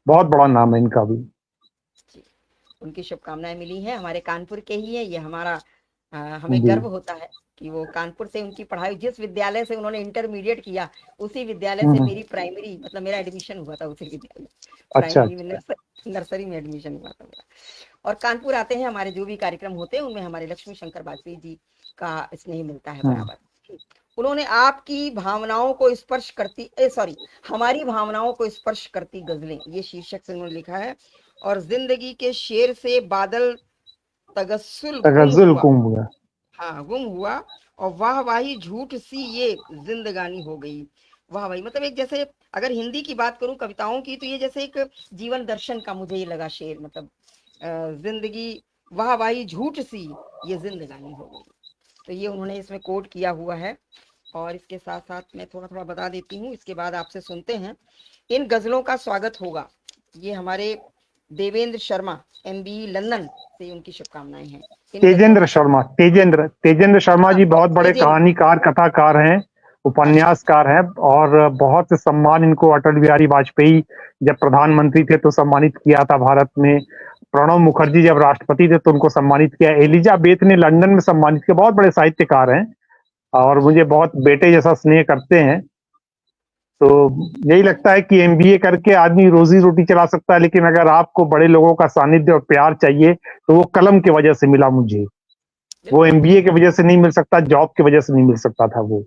Speaker 2: बहुत बड़ा नाम है इनका भी।
Speaker 1: उनकी शुभकामनाएं मिली हैं, हमारे कानपुर के ही है। ये हमारा हमें गर्व होता है कि वो कानपुर से उनकी पढ़ाई, जिस विद्यालय से उन्होंने इंटरमीडिएट किया, उसी विद्यालय से मेरी प्राइमरी, मतलब मेरा एडमिशन हुआ था उसी विद्यालय, प्राइमरी में, नर्सरी में एडमिशन हुआ था मेरा। और कानपुर आते हैं, हमारे जो भी कार्यक्रम होते हैं उनमें हमारे लक्ष्मी शंकर वाजपेयी जी का स्नेह मिलता है बराबर। उन्होंने आपकी भावनाओं को स्पर्श करती हमारी भावनाओं को स्पर्श करती गजलें, ये शीर्षक से उन्होंने लिखा है। और जिंदगी के शेर से बादल तगस्सुल गुम हुआ, हाँ गुम हुआ, और वाह वाही झूठ सी ये जिंदगानी हो गई। वाह भाई, मतलब एक जैसे अगर हिंदी की बात करूं कविताओं की, तो ये जैसे एक जीवन दर्शन का मुझे ये लगा शेर, मतलब जिंदगी वाह वाही झूठ सी ये जिंदगानी हो गई, तो ये उन्होंने इसमें कोट किया हुआ है। और इसके साथ साथ मैं थोड़ा थोड़ा बता देती हूँ, इसके बाद आपसे सुनते हैं। इन गजलों का स्वागत होगा, ये हमारे देवेंद्र शर्मा MBE लंदन से, उनकी शुभकामनाएं हैं।
Speaker 2: तेजेंद्र शर्मा जी बहुत बड़े कहानीकार, कथाकार हैं, उपन्यासकार हैं, और बहुत सम्मान इनको अटल बिहारी वाजपेयी जब प्रधानमंत्री थे तो सम्मानित किया था भारत में, प्रणब मुखर्जी जब राष्ट्रपति थे तो उनको सम्मानित किया, एलिजाबेथ ने लंदन में सम्मानित किया। बहुत बड़े साहित्यकार हैं और मुझे बहुत बेटे जैसा स्नेह करते हैं। तो यही लगता है कि MBA करके आदमी रोजी रोटी चला सकता है, लेकिन अगर आपको बड़े लोगों का सानिध्य और प्यार चाहिए तो वो कलम की वजह से मिला मुझे, वो MBA की वजह से नहीं मिल सकता, जॉब की वजह से नहीं मिल सकता था वो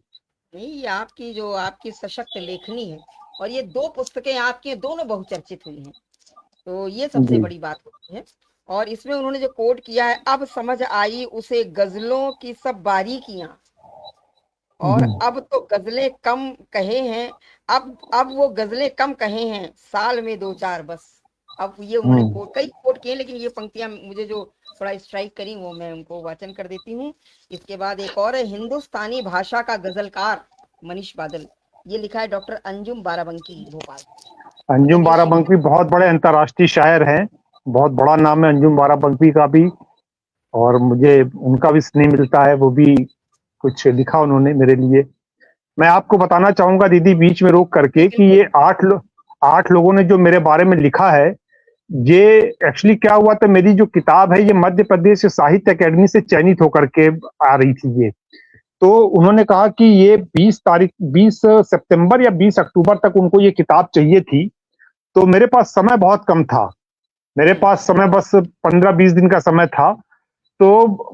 Speaker 1: नहीं। आपकी सशक्त लेखनी है, और ये 2 पुस्तकें आपकी दोनों बहुचर्चित हुई हैं, तो ये सबसे बड़ी बात होती है। और इसमें उन्होंने जो कोट किया है, अब समझ आई उसे गजलों की सब बारीकियां, और अब तो गजलें कम कहे हैं, अब वो गजलें कम कहे हैं, साल में 2-4 बस। अब ये उन्होंने कई कोट किए, लेकिन ये पंक्तियां मुझे जो थोड़ा स्ट्राइक करी वो मैं उनको वाचन कर देती हूँ। इसके बाद एक और है, हिंदुस्तानी भाषा का गजलकार मनीष बादल, ये लिखा है डॉक्टर अंजुम बाराबंकी, भोपाल।
Speaker 2: अंजुम बाराबंकी बहुत बड़े अंतर्राष्ट्रीय शायर हैं, बहुत बड़ा नाम है अंजुम बाराबंकी का भी, और मुझे उनका भी स्नेह मिलता है। वो भी कुछ लिखा उन्होंने मेरे लिए। मैं आपको बताना चाहूंगा दीदी, बीच में रोक करके, कि ये 8 लोगों ने जो मेरे बारे में लिखा है, ये एक्चुअली क्या हुआ था, मेरी जो किताब है ये मध्य प्रदेश साहित्य अकेडमी से चयनित होकर के आ रही थी ये, तो उन्होंने कहा कि ये 20 सितंबर या 20 अक्टूबर तक उनको ये किताब चाहिए थी। तो मेरे पास समय बहुत कम था, मेरे पास समय बस 15-20 दिन का समय था। तो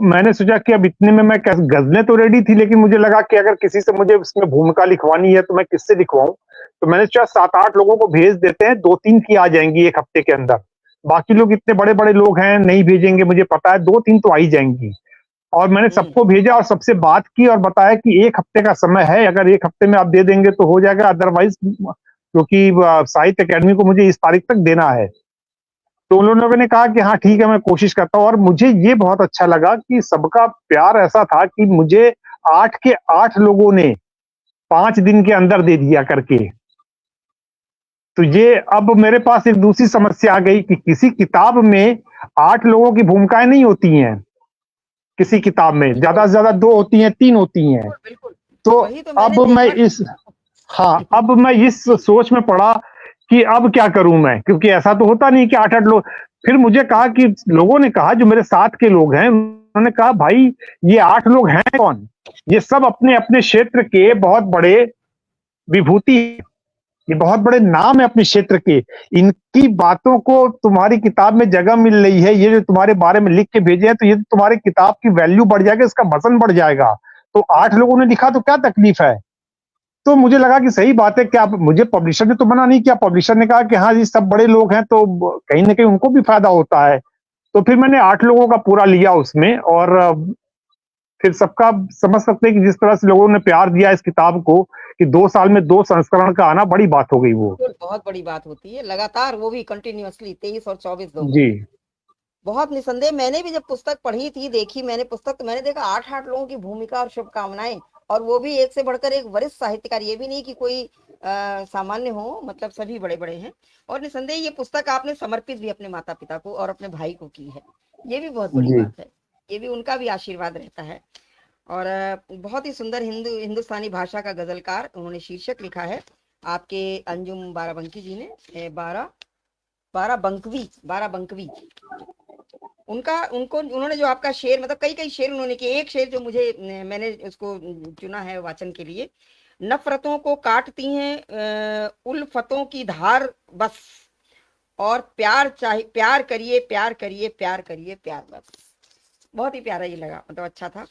Speaker 2: मैंने सोचा कि अब इतने में मैं गजलें तो रेडी थी, लेकिन मुझे लगा कि अगर किसी से मुझे इसमें भूमिका लिखवानी है तो मैं किससे लिखवाऊं। तो मैंने सोचा 7-8 लोगों को भेज देते हैं, 2-3 की आ जाएंगी 1 हफ्ते के अंदर। बाकी लोग इतने बड़े-बड़े लोग हैं, नहीं भेजेंगे मुझे पता है, 2-3 तो आ ही जाएंगी। और मैंने सबको भेजा और सबसे बात की और बताया कि 1 हफ्ते का समय है, अगर 1 हफ्ते में आप दे देंगे तो हो जाएगा, अदरवाइज क्योंकि साहित्य अकेडमी को मुझे इस तारीख तक देना है। तो उन लोगों ने कहा कि हाँ ठीक है, मैं कोशिश करता हूँ। और मुझे ये बहुत अच्छा लगा कि सबका प्यार ऐसा था कि मुझे 8 के 8 लोगों ने 5 दिन के अंदर दे दिया करके। तो ये अब मेरे पास एक दूसरी समस्या आ गई कि किसी किताब में 8 लोगों की भूमिकाएं नहीं होती हैं। किसी किताब में ज्यादा से ज्यादा 2 होती हैं, 3 होती हैं।
Speaker 1: बिल्कुल।
Speaker 2: तो
Speaker 1: वही तो मैंने
Speaker 2: अब मैं
Speaker 1: देखा।
Speaker 2: इस हाँ, अब मैं इस सोच में पड़ा कि अब क्या करूं मैं, क्योंकि ऐसा तो होता नहीं कि 8-8 लोग। फिर मुझे कहा कि लोगों ने कहा, जो मेरे साथ के लोग हैं, उन्होंने कहा भाई ये 8 लोग हैं कौन? ये सब अपने अपने क्षेत्र के बहुत बड़े विभूति, ये बहुत बड़े नाम है अपने क्षेत्र के। इनकी बातों को तुम्हारी किताब में जगह मिल रही है, ये जो तुम्हारे बारे में लिख के भेजे हैं, तो ये तुम्हारी किताब की वैल्यू बढ़ जाएगा, इसका वजन बढ़ जाएगा। तो 8 लोगों ने लिखा तो क्या तकलीफ है? तो मुझे लगा कि सही बात है। क्या मुझे पब्लिशर ने तो मना नहीं किया, पब्लिशर ने कहा कि हाँ ये सब बड़े लोग हैं तो कहीं ना कहीं उनको भी फायदा होता है। तो फिर मैंने 8 लोगों का पूरा लिया उसमें। और फिर सबका समझ सकते हैं कि जिस तरह से लोगों ने प्यार दिया इस किताब को, कि 2 साल में 2 संस्करण का आना बड़ी बात हो गई वो।
Speaker 1: बहुत बड़ी बात होती है, लगातार, वो भी कंटिन्यूअसली 23 और 24 दो
Speaker 2: जी।
Speaker 1: बहुत निसंदेह। मैंने भी जब पुस्तक पढ़ी थी, देखी मैंने पुस्तक, तो मैंने देखा 8-8 लोगों की भूमिका और शुभकामनाएं, और वो भी एक से बढ़कर एक वरिष्ठ साहित्यकार। ये भी नहीं कि कोई सामान्य हो, मतलब सभी बड़े बड़े हैं। और निसंदेह ये पुस्तक आपने समर्पित भी अपने माता पिता को और अपने भाई को की है, ये भी बहुत बड़ी
Speaker 2: जी।
Speaker 1: बात है। ये भी उनका भी आशीर्वाद रहता है। और बहुत ही सुंदर हिंदुस्तानी भाषा का गजलकार, उन्होंने शीर्षक लिखा है आपके अंजुम बाराबंकी जी ने, बाराबंकवी। उनका उनको उन्होंने जो आपका शेर, मतलब कई कई शेर उन्होंने किए। एक शेर जो मुझे, मैंने उसको चुना है वाचन के लिए। नफरतों को काटती हैं उल्फतों की धार बस, और प्यार चाहिए, प्यार करिए, प्यार करिए, प्यार करिए, प्यार बस। बहुत ही प्यारा ये लगा, मतलब अच्छा था।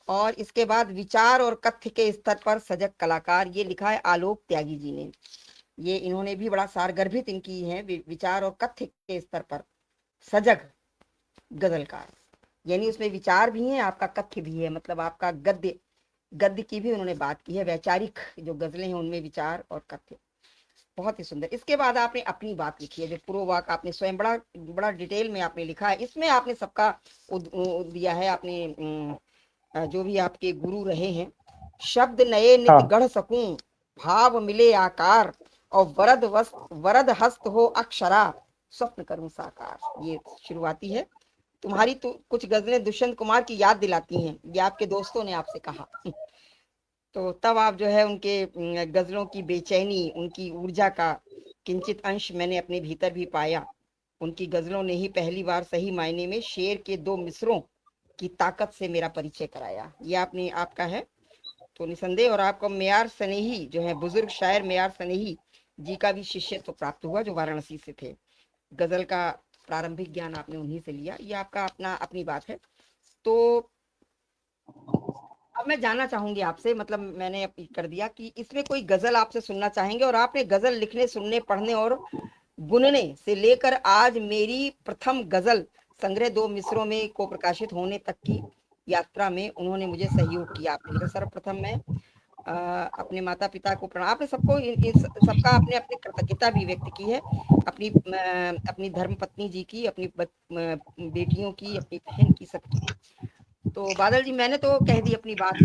Speaker 1: और इसके बाद विचार और कथ्य के स्तर पर सजग कलाकार, ये लिखा है आलोक त्यागी जी ने। ये इन्होंने भी बड़ा सारगर्भित इनकी है, विचार और कथ्य के स्तर पर सजग गजलकार, यानी उसमें विचार भी हैं, आपका कथ्य भी है, मतलब आपका गद्य गद्य की भी उन्होंने बात की है। वैचारिक जो गजलें हैं उनमें विचार और कथ्य, बहुत ही सुंदर। इसके बाद आपने अपनी बात लिखी है, जो पूर्ववाक आपने स्वयं बड़ा बड़ा डिटेल में आपने लिखा है। इसमें आपने सबका दिया है आपने, जो भी आपके गुरु रहे हैं। शब्द नए नित
Speaker 2: हाँ।
Speaker 1: गढ़ सकूं, भाव मिले आकार, और वरद हस्त हो अक्षरा, स्वप्न करूं साकार। ये शुरुआती है। तुम्हारी तो कुछ गजलें दुष्यंत कुमार की याद दिलाती हैं, ये आपके दोस्तों ने आपसे कहा। तो तब आप जो है उनके गजलों की बेचैनी, उनकी ऊर्जा का किंचित अंश मैंने अपने भीतर भी पाया। उनकी गजलों ने ही पहली बार सही मायने में शेर के 2 मिसरों की ताकत से मेरा परिचय कराया। ये आपने, आपका है। तो निसंदेह, और आपको मेयार सनेही जो है, बुजुर्ग शायर मेयार सनेही जी का भी शिष्यत्व प्राप्त हुआ, जो वाराणसी से थे। गजल का प्रारंभिक ज्ञान आपने उन्हीं से लिया। ये आपका अपनी बात है। तो अब मैं जानना चाहूंगी आपसे, मतलब मैंने कर दिया कि इसमें कोई गजल आपसे सुनना चाहेंगे। और आपने गजल लिखने, सुनने, पढ़ने और गुनने से लेकर आज मेरी प्रथम गजल संग्रह 2 मिसरों में को प्रकाशित होने तक की यात्रा में उन्होंने मुझे सहयोग किया। आपके लिए तो सर्वप्रथम मैं अपने माता पिता को प्रणाम। आपने सबको सबका अपने अपने कृतज्ञता भी व्यक्त की है, अपनी धर्म पत्नी जी की, अपनी बेटियों की, अपनी बहन की, सबकी। तो बादल जी, मैंने तो कह दी अपनी बात।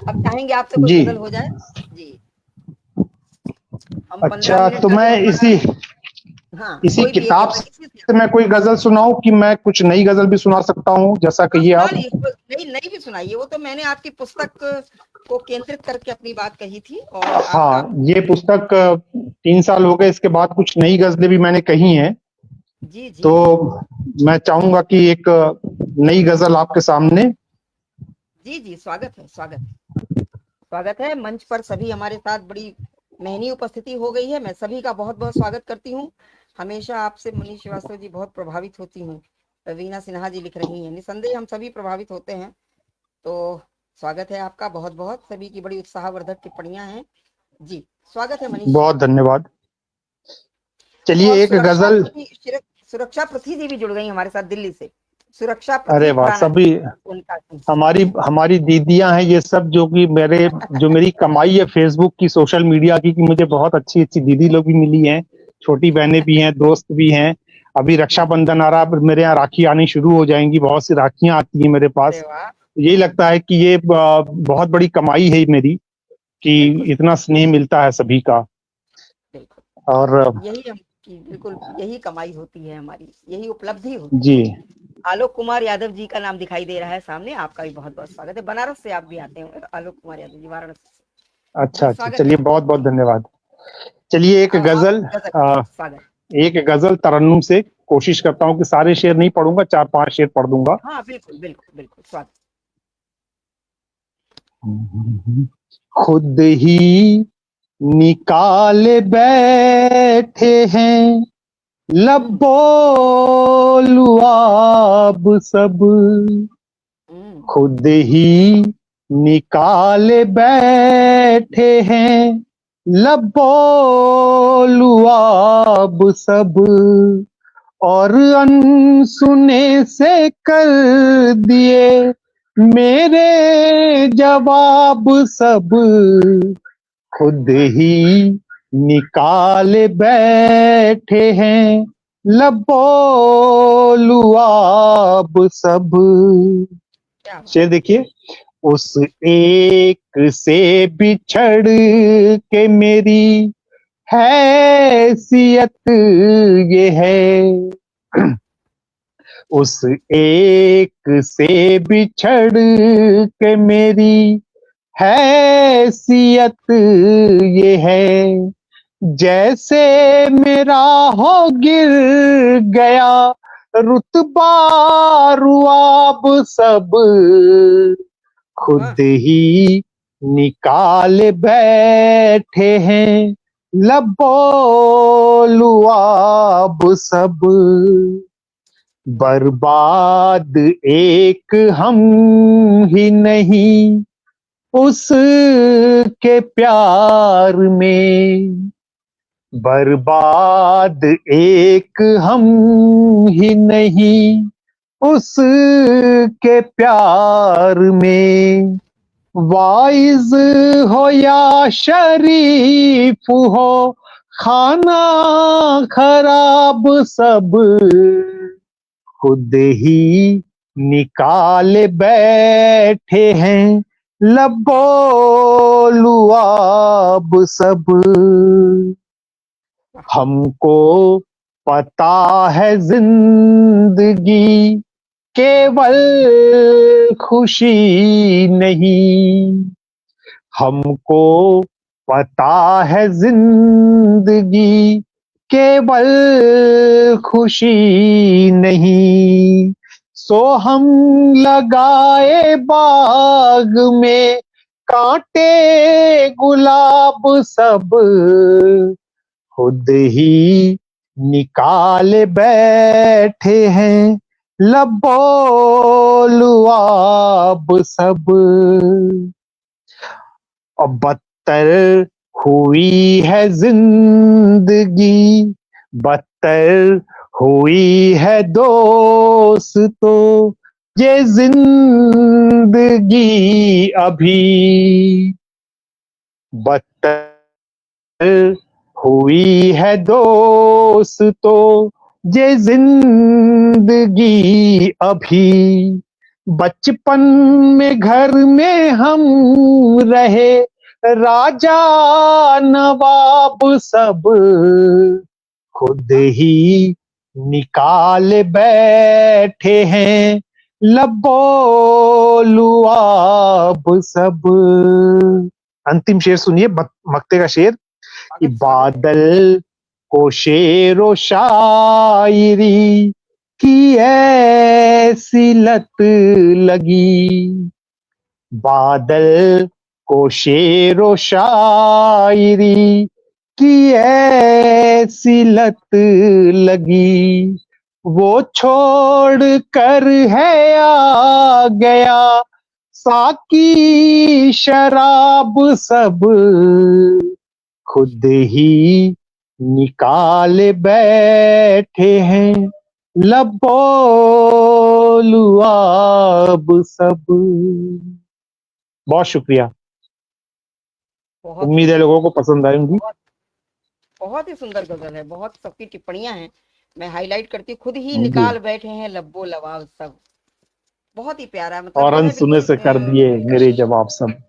Speaker 1: अब चाहेंगे आपसे कोई
Speaker 2: जी।
Speaker 1: गजल हो जाए जी। हम 15
Speaker 2: अच्छा,
Speaker 1: मिनट
Speaker 2: तो
Speaker 1: का जो
Speaker 2: मैं
Speaker 1: हमारा,
Speaker 2: इसी
Speaker 1: हाँ
Speaker 2: इसी
Speaker 1: कोई भी एक
Speaker 2: किताब
Speaker 1: गजल किसी से।
Speaker 2: से मैं कोई गजल सुनाऊं कि मैं कुछ नई गजल भी सुना सकता हूं, जैसा
Speaker 1: हाँ
Speaker 2: कहिए
Speaker 1: सुना
Speaker 2: आप।
Speaker 1: लीजिए, नहीं नहीं भी सुनाइए। वो तो मैंने आपकी पुस्तक को केंद्रित करके अपनी बात कही थी, और आपका।
Speaker 2: हाँ, ये पुस्तक 3 साल हो गए, इसके बाद कुछ नई गजलें भी मैंने कही हैं।
Speaker 1: जी जी
Speaker 2: तो मैं चाहूंगा कि एक नई गजल आपके सामने।
Speaker 1: जी जी, स्वागत है, स्वागत है, स्वागत है। मंच पर सभी हमारे साथ बड़ी मेहनी उपस्थिति हो गई है। मैं सभी का बहुत बहुत स्वागत करती हूँ। हमेशा आपसे मनीष श्रीवास्तव जी बहुत प्रभावित होती हूँ। रवीना सिन्हा जी लिख रही हैं, निसंदेह हम सभी प्रभावित होते हैं। तो स्वागत है आपका बहुत बहुत। सभी की बड़ी उत्साहवर्धक टिप्पणियां हैं। जी, स्वागत है मनीष जी।
Speaker 2: बहुत धन्यवाद।
Speaker 1: और
Speaker 2: चलिए एक गजल।
Speaker 1: सुरक्षा पृथ्वी जी भी जुड़ गई हमारे साथ दिल्ली से। सुरक्षा
Speaker 2: अरे
Speaker 1: पृथ्वी
Speaker 2: वाह,
Speaker 1: खुराना
Speaker 2: सभी
Speaker 1: जी, उनका
Speaker 2: हमारी
Speaker 1: जी
Speaker 2: हमारी दीदियां हैं ये सब, जो मेरी कमाई है फेसबुक की, सोशल मीडिया की, कि मुझे बहुत अच्छी अच्छी दीदी लोग भी मिली हैं, छोटी बहनें भी हैं, दोस्त भी हैं। अभी
Speaker 1: जी।
Speaker 2: रक्षाबंधन आ रहा है, मेरे यहाँ राखी आनी शुरू हो जाएंगी, बहुत सी राखियां आती हैं मेरे
Speaker 1: अरे
Speaker 2: पास।
Speaker 1: वाह,
Speaker 2: यही लगता है कि ये बहुत बड़ी कमाई है मेरी, कि
Speaker 1: बिल्कुल
Speaker 2: इतना स्नेह मिलता है सभी का।
Speaker 1: बिल्कुल।
Speaker 2: और
Speaker 1: यही हम की बिल्कुल यही कमाई होती है हमारी, यही उपलब्धि होती
Speaker 2: जी।
Speaker 1: है। आलोक कुमार यादव जी का नाम दिखाई दे रहा है सामने, आपका भी बहुत बहुत स्वागत है। बनारस से आप भी आते हैं आलोक कुमार यादव जी, वाराणसी से।
Speaker 2: अच्छा
Speaker 1: जी
Speaker 2: अच्छा,
Speaker 1: स्वागत है
Speaker 2: चलिए बहुत बहुत
Speaker 1: जी।
Speaker 2: धन्यवाद। चलिए एक
Speaker 1: आप
Speaker 2: गजल,
Speaker 1: गजल
Speaker 2: अ,
Speaker 1: स्वागत।
Speaker 2: एक गजल तरन्नुम से कोशिश करता हूँ कि सारे शेर नहीं पढ़ूंगा, 4-5 शेर पढ़ दूंगा।
Speaker 1: हाँ बिल्कुल बिल्कुल बिल्कुल स्वागत।
Speaker 2: खुद ही निकाल बैठे हैं
Speaker 1: हम्म
Speaker 2: लबोलुआब सब,
Speaker 1: हम्म
Speaker 2: खुद ही निकाल बैठे हैं लबोलुआब सब, और अनसुने से कर दिए मेरे जवाब सब, खुद ही निकाल बैठे हैं लबोलुआब सब।
Speaker 1: क्या बात।
Speaker 2: शेर देखिए। उस एक से बिछड़ के मेरी हैसियत ये है, उस एक से बिछड़ के मेरी हैसियत ये है, जैसे मेरा हो गिर गया रुतबा रुआब सब,
Speaker 1: वाह,
Speaker 2: खुद ही निकाल बैठे हैं लबोलुआब सब। बर्बाद एक हम ही नहीं उसके प्यार में, बर्बाद एक हम ही नहीं उसके प्यार में, वाइज हो या शरीफ हो खाना खराब सब, खुद ही निकाल बैठे हैं लबोलुआब सब। हमको पता है जिंदगी केवल खुशी नहीं, हमको पता है जिंदगी केवल खुशी नहीं, सो हम लगाए बाग में कांटे गुलाब सब, खुद ही निकाल बैठे हैं लबोलुआब सब। और बदतर हुई है जिंदगी, बदतर हुई है दोस्तों ये जिंदगी अभी, बदतर हुई है दोस्तों ये जिंदगी अभी, बचपन में घर में हम रहे राजा नवाब सब, खुद ही निकाल बैठे हैं लबोलुआब सब। अंतिम शेर सुनिए, मक्ते का शेर। कि
Speaker 1: स्वागत स्वागत है।
Speaker 2: बादल को शेरो शायरी की ऐसी लत लगी, बादल को शेरो शायरी की ऐसी लत लगी, वो छोड़ कर है आ गया साकी शराब सब, खुद ही निकाले बैठे हैं, लब बोलू अब सब। बहुत शुक्रिया।
Speaker 1: बहुत
Speaker 2: उम्मीद है
Speaker 1: सुंदर,
Speaker 2: लोगों को पसंद आएंगी।
Speaker 1: बहुत बहुत ही सुंदर गजल है, बहुत सबकी टिप्पणियां हैं, मैं हाईलाइट करती हूँ। खुद ही
Speaker 2: जी।
Speaker 1: निकाल बैठे हैं लब्बो लवाब सब, बहुत ही प्यारा, मतलब
Speaker 2: और
Speaker 1: जो है
Speaker 2: सुने
Speaker 1: बिल्कुल
Speaker 2: से कर दिए
Speaker 1: दिलकश।
Speaker 2: मेरे जवाब सब।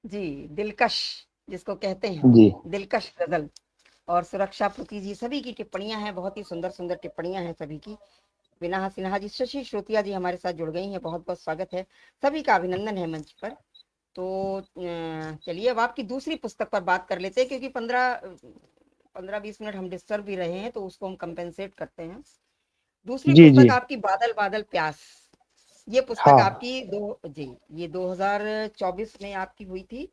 Speaker 1: जी, दिलकश जिसको कहते हैं,
Speaker 2: जी
Speaker 1: दिलकश गजल। और सुरक्षा पुकी जी, सभी की टिप्पणियां हैं, बहुत ही सुंदर सुंदर टिप्पणियां हैं सभी की। विनाहा सिन्हा जी, शशि श्रोतिया जी हमारे साथ जुड़ गई हैं, बहुत बहुत स्वागत है, सभी का अभिनंदन है मंच पर। तो चलिए अब आपकी दूसरी पुस्तक पर बात कर लेते हैं, क्योंकि 15-20 मिनट हम डिस्टर्ब भी रहे हैं, तो उसको हम कंपेंसेट करते हैं। दूसरी
Speaker 2: जी जी।
Speaker 1: पुस्तक आपकी बादल बादल प्यास, ये पुस्तक
Speaker 2: हाँ।
Speaker 1: आपकी ये 2024 में आपकी हुई थी,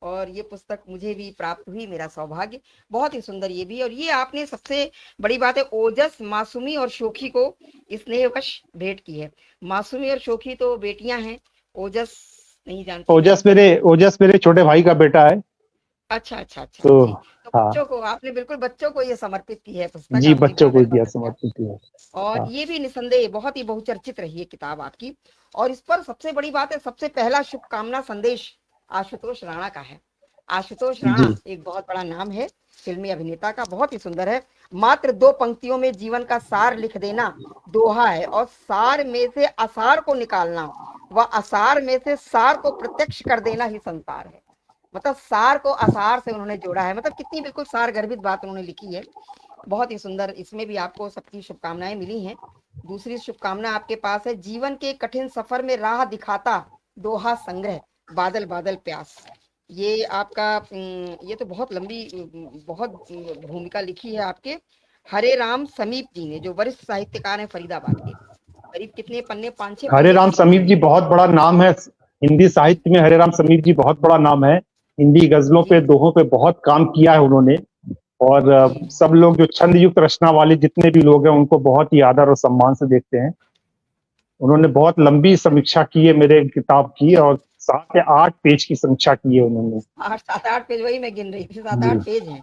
Speaker 1: और ये पुस्तक मुझे भी प्राप्त हुई, मेरा सौभाग्य। बहुत ही सुंदर ये भी, और ये आपने सबसे बड़ी बात है, ओजस, मासूमी और शोखी को स्नेहवश भेंट की है। मासूमी और शोखी तो बेटियां हैं, ओजस नहीं जानती मैं।
Speaker 2: ओजस मेरे छोटे भाई का बेटा है।
Speaker 1: अच्छा अच्छा अच्छा
Speaker 2: तो
Speaker 1: जी। तो
Speaker 2: हाँ।
Speaker 1: बच्चों को आपने, बिल्कुल बच्चों को ये समर्पित की है पुस्तक
Speaker 2: जी,
Speaker 1: आपकी,
Speaker 2: बच्चों को
Speaker 1: बादल
Speaker 2: दिया
Speaker 1: बादल प्यास।
Speaker 2: समर्पित किया।
Speaker 1: और
Speaker 2: हाँ।
Speaker 1: ये भी निसंदेह बहुत ही बहुचर्चित रही है किताब आपकी। और इस पर सबसे बड़ी बात है, सबसे पहला शुभकामना संदेश आशुतोष राणा का है। आशुतोष
Speaker 2: जी।
Speaker 1: राणा एक बहुत बड़ा नाम है फिल्मी अभिनेता का, बहुत ही सुंदर है। मात्र 2 पंक्तियों में जीवन का सार लिख देना दोहा है, और सार में से असार को निकालना व असार में से सार को प्रत्यक्ष कर देना ही संसार है। मतलब सार को असार से उन्होंने जोड़ा है, मतलब कितनी बिल्कुल सार गर्भित बात उन्होंने लिखी है। बहुत ही सुंदर, इसमें भी आपको सबकी शुभकामनाएं मिली हैं। दूसरी शुभकामना आपके पास है, जीवन के कठिन सफर में राह दिखाता दोहा संग्रह बादल बादल प्यास। ये आपका ये तो बहुत लंबी बहुत भूमिका लिखी है आपके हरे राम समीप जी ने, जो वरिष्ठ साहित्यकार हैं फरीदाबाद के। करीब कितने पन्ने, 5-6
Speaker 2: हरे
Speaker 1: पन्ने
Speaker 2: राम
Speaker 1: करीब
Speaker 2: समीप
Speaker 1: इन्होंने
Speaker 2: जी बहुत बड़ा नाम है हिंदी साहित्य में। हरे राम समीप जी बहुत बड़ा नाम है। हिंदी गजलों पे,
Speaker 1: जी
Speaker 2: दोहों पे बहुत काम किया है उन्होंने। और
Speaker 1: जी
Speaker 2: सब लोग जो छंद युक्त रचना वाले जितने भी लोग हैं, उनको बहुत ही आदर और सम्मान से देखते हैं। उन्होंने बहुत लंबी समीक्षा की है मेरे किताब की, और 7 या 8 पेज की समीक्षा की है उन्होंने।
Speaker 1: 8-7-8 पेज, वही मैं गिन रही थी, सात
Speaker 2: जी
Speaker 1: आठ पेज हैं।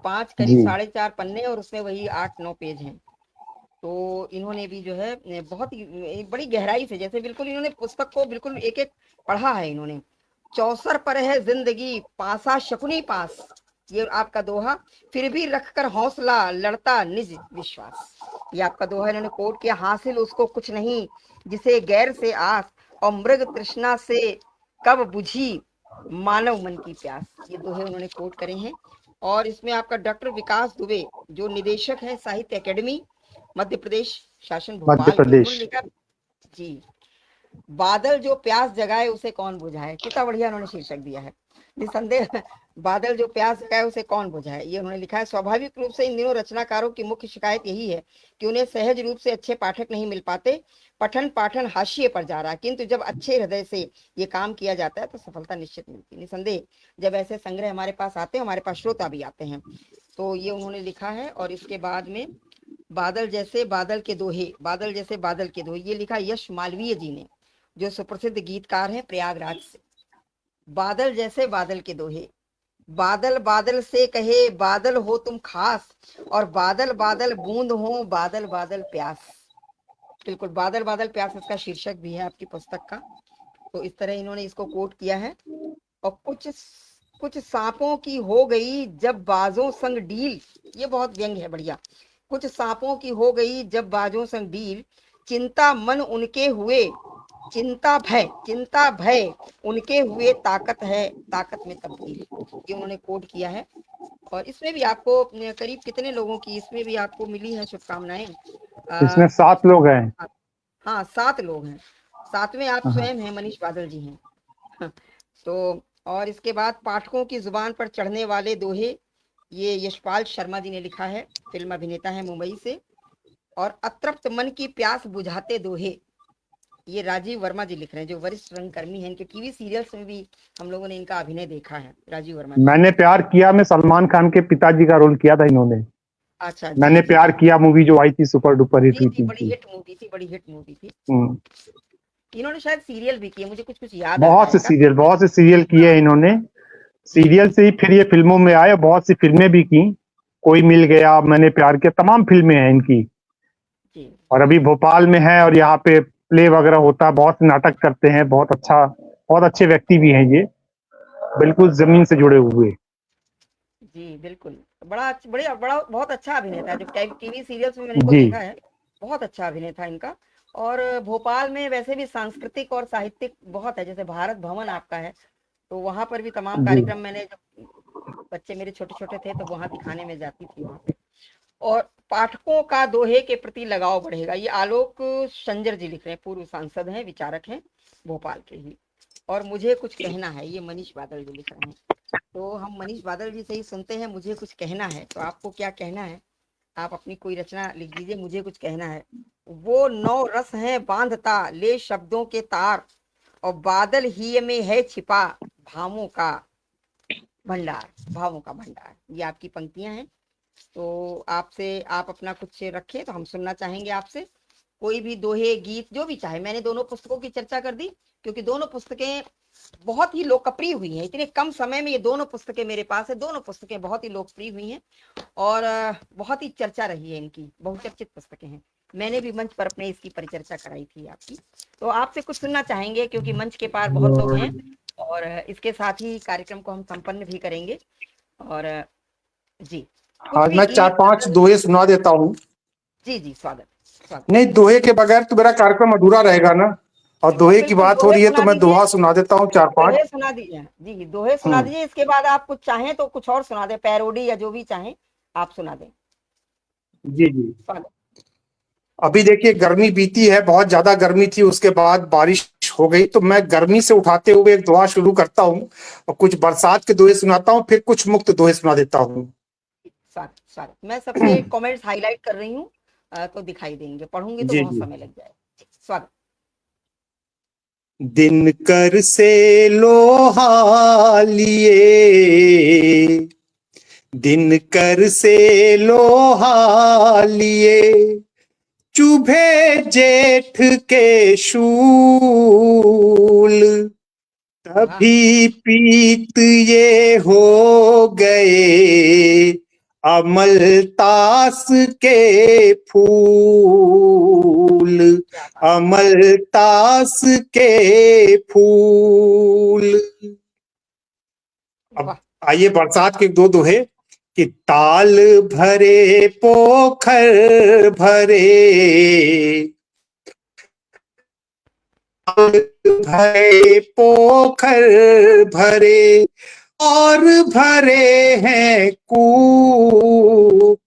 Speaker 1: 5 करीब
Speaker 2: जी।
Speaker 1: 4.5 पन्ने, और उसमें वही 8-9 पेज हैं। तो इन्होंने भी जो है बहुत ही एक बड़ी गहराई से, जैसे बिल्कुल इन्होंने पुस्तक को बिल्कुल एक एक पढ़ा है इन्होंने। चौसर पर है जिंदगी पासा शकुनी पास, ये आपका दोहा। फिर भी रखकर हौसला लड़ता निज विश्वास, ये आपका दोहा इन्होंने कोट किया। हासिल उसको कुछ नहीं जिसे गैर से आस, और मृग तृष्णा से कब बुझी मानव मन की प्यास, ये दोहे उन्होंने कोट करे हैं। और इसमें आपका डॉक्टर विकास दुबे, जो निदेशक है साहित्य अकेडमी मध्य प्रदेश शासन
Speaker 2: मध्य
Speaker 1: भोपाल के,
Speaker 2: प्रदेश।
Speaker 1: उन्होंने लिखा जी, बादल जो प्यास जगाए उसे कौन बुझाए, कितना बढ़िया उन्होंने शीर्षक दिया है। निसंदेह बादल जो प्यास जगाए उसे कौन बुझाए, ये उन्होंने लिखा है। स्वाभाविक रूप से इन दिनों रचनाकारों की मुख्य शिकायत यही है कि उन्हें सहज रूप से अच्छे पाठक नहीं मिल पाते, पठन पाठन हाशिए पर जा रहा है। किंतु जब अच्छे हृदय से ये काम किया जाता है तो सफलता निश्चित मिलती है। निसंदेह जब ऐसे संग्रह हमारे पास आते हैं, हमारे पास श्रोता भी आते हैं, तो ये उन्होंने लिखा है। और इसके बाद में बादल जैसे बादल के दोहे, बादल जैसे बादल के दोहे, ये लिखा यश मालवीय जी ने, जो सुप्रसिद्ध गीतकार हैं प्रयागराज से। बादल जैसे बादल के दोहे, बादल बादल से कहे बादल हो तुम खास, और बादल बादल बूंद हो बादल बादल प्यास। बिल्कुल बादल बादल प्यास इसका शीर्षक भी है आपकी पुस्तक का। तो इस तरह इन्होंने इसको कोट किया है। और कुछ कुछ सांपों की हो गई जब बाजों संग डील, ये बहुत व्यंग है, बढ़िया। कुछ सांपों की हो गई जब बाजों संग डील, चिंता मन उनके हुए चिंता भय उनके हुए ताकत है ताकत में तब्दील, ये उन्होंने कोट किया है। और इसमें भी आपको करीब कितने लोगों की इसमें भी आपको मिली है शुभकामनाएं।
Speaker 2: इसमें 7 लोग हैं।
Speaker 1: हाँ 7 लोग हैं, 7वें आप
Speaker 2: हाँ।
Speaker 1: स्वयं हैं, मनीष बादल जी हैं। तो और इसके बाद पाठकों की जुबान पर चढ़ने वाले दोहे, ये यशपाल शर्मा जी ने लिखा है, फिल्म अभिनेता है मुंबई से। और अतृप्त मन की प्यास बुझाते दोहे, ये राजीव वर्मा जी लिख रहे हैं, जो वरिष्ठ रंगकर्मी हैं। इनके टीवी सीरियल्स में भी हम लोगों ने इनका अभिनय देखा है, राजीव वर्मा जी।
Speaker 2: मैंने प्यार किया में सलमान खान के पिताजी का रोल किया था इन्होंने।
Speaker 1: अच्छा जी
Speaker 2: मैंने
Speaker 1: जी
Speaker 2: प्यार
Speaker 1: जी
Speaker 2: किया मूवी जो आई थी, सुपर डुपर हिट
Speaker 1: जी
Speaker 2: हुई
Speaker 1: जी,
Speaker 2: थी
Speaker 1: बड़ी
Speaker 2: इनकी।
Speaker 1: हिट मूवी थी, बड़ी हिट मूवी थी।
Speaker 2: हम्म।
Speaker 1: इन्होंने शायद सीरियल भी किए, मुझे कुछ कुछ याद आ रहा है इनका।
Speaker 2: बहुत से सीरियल किए
Speaker 1: हाँ
Speaker 2: हैं इन्होंने। सीरियल से ही फिर ये फिल्मों में आए, बहुत सी फिल्में भी की। कोई मिल गया, मैंने प्यार किया, तमाम फिल्में हैं इनकी।
Speaker 1: जी
Speaker 2: और अभी भोपाल में है और यहाँ पे प्ले वगैरह होता है, बहुत नाटक करते हैं, बहुत अच्छे व्यक्ति भी हैं ये, बिल्कुल जमीन से जुड़े हुए।
Speaker 1: जी बिल्कुल। बढ़िया बड़ा बहुत अच्छा अभिनेता है, जो टीवी सीरियल्स में मैंने इनको
Speaker 2: जी
Speaker 1: देखा है, बहुत अच्छा अभिनेता इनका। और भोपाल में वैसे भी सांस्कृतिक और साहित्यिक बहुत है, जैसे भारत भवन आपका है, तो वहां पर भी तमाम
Speaker 2: जी
Speaker 1: कार्यक्रम, मैंने जब बच्चे मेरे छोटे छोटे थे तो वहां दिखाने में जाती थी वहां पे। और पाठकों का दोहे के प्रति लगाव बढ़ेगा, ये आलोक संजर जी लिख रहे हैं, पूर्व सांसद हैं, विचारक हैं, भोपाल के ही। और मुझे कुछ कहना है, ये मनीष बादल जी लिख रहे हैं। तो हम मनीष बादल जी से ही सुनते हैं, मुझे कुछ कहना है। तो आपको क्या कहना है? आप अपनी कोई रचना लिख दीजिए, मुझे कुछ कहना है। वो नौ रस है बांधता ले शब्दों के तार, और बादल ही में है छिपा भावों का भंडार, भावों का भंडार। ये आपकी पंक्तियां हैं। तो आपसे, आप अपना कुछ रखें तो हम सुनना चाहेंगे आपसे। कोई भी दोहे, गीत, जो भी चाहे। मैंने दोनों पुस्तकों की चर्चा कर दी, क्योंकि दोनों पुस्तकें बहुत ही लोकप्रिय हुई हैं। इतने कम समय में ये दोनों पुस्तकें मेरे पास है, दोनों पुस्तकें बहुत ही लोकप्रिय हुई हैं और बहुत ही चर्चा रही है इनकी, बहुचर्चित पुस्तकें हैं। मैंने भी मंच पर अपने इसकी परिचर्चा कराई थी आपकी। तो आपसे कुछ सुनना चाहेंगे, क्योंकि मंच के पार बहुत लोग हैं, और इसके साथ ही कार्यक्रम को हम संपन्न भी करेंगे। और जी, कुछ
Speaker 2: हाँ,
Speaker 1: भी
Speaker 2: मैं चार
Speaker 1: गीत,
Speaker 2: पांच दोहे सुना देता हूँ।
Speaker 1: जी जी, स्वागत स्वागत।
Speaker 2: नहीं, दोहे के बगैर तो मेरा कार्यक्रम अधूरा रहेगा ना। और
Speaker 1: जी
Speaker 2: दोहे की
Speaker 1: बिल्कुल,
Speaker 2: बात हो
Speaker 1: दोहे
Speaker 2: रही है तो
Speaker 1: सुना
Speaker 2: मैं
Speaker 1: दीजिए।
Speaker 2: दोहा सुना देता हूँ चार पांच।
Speaker 1: दोहे सुना दीजिए, जी दोहे सुना
Speaker 2: हम्म।
Speaker 1: दीजिए। इसके बाद आप कुछ चाहें तो कुछ और सुना दें, पैरोडी या जो भी चाहें आप सुना दें।
Speaker 2: जी जी।
Speaker 1: स्वागत।
Speaker 2: अभी देखिए, गर्मी बीती है, बहुत ज्यादा गर्मी थी, उसके बाद बारिश हो गई, तो मैं गर्मी से उठाते हुए एक दोहा शुरू करता हूँ और कुछ बरसात के दोहे सुनाता हूँ, फिर कुछ मुक्त दोहे सुना देता हूँ।
Speaker 1: स्वागत स्वागत। मैं सबके कमेंट्स हाईलाइट कर रही हूँ, तो दिखाई देंगे, पढ़ूंगी तो
Speaker 2: जी
Speaker 1: बहुत
Speaker 2: जी।
Speaker 1: समय लग जाएगा। स्वागत।
Speaker 2: दिनकर से लोहा लिए, दिनकर से लोहा लिए, चुभे जेठ के शूल,
Speaker 1: वाह,
Speaker 2: तभी पीत ये हो गए अमलतास के फूल,
Speaker 1: क्या बात।
Speaker 2: अमलतास के फूल। अब
Speaker 1: वाह,
Speaker 2: आइए बरसात के दो दोहे। कि ताल भरे पोखर भरे, भरे पोखर भरे, और भरे हैं कूप,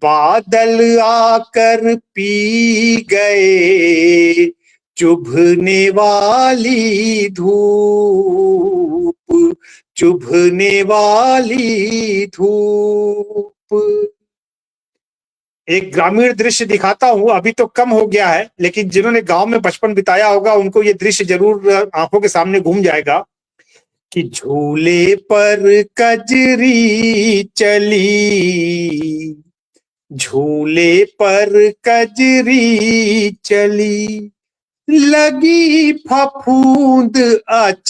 Speaker 2: बादल आकर पी गए चुभने वाली धूप, चुभने वाली धूप। एक ग्रामीण दृश्य दिखाता हूं, अभी तो कम हो गया है, लेकिन जिन्होंने गांव में बचपन बिताया होगा उनको ये दृश्य जरूर आंखों के सामने घूम जाएगा। कि झूले पर कजरी चली, झूले पर कजरी चली, लगी फफूंद अचार,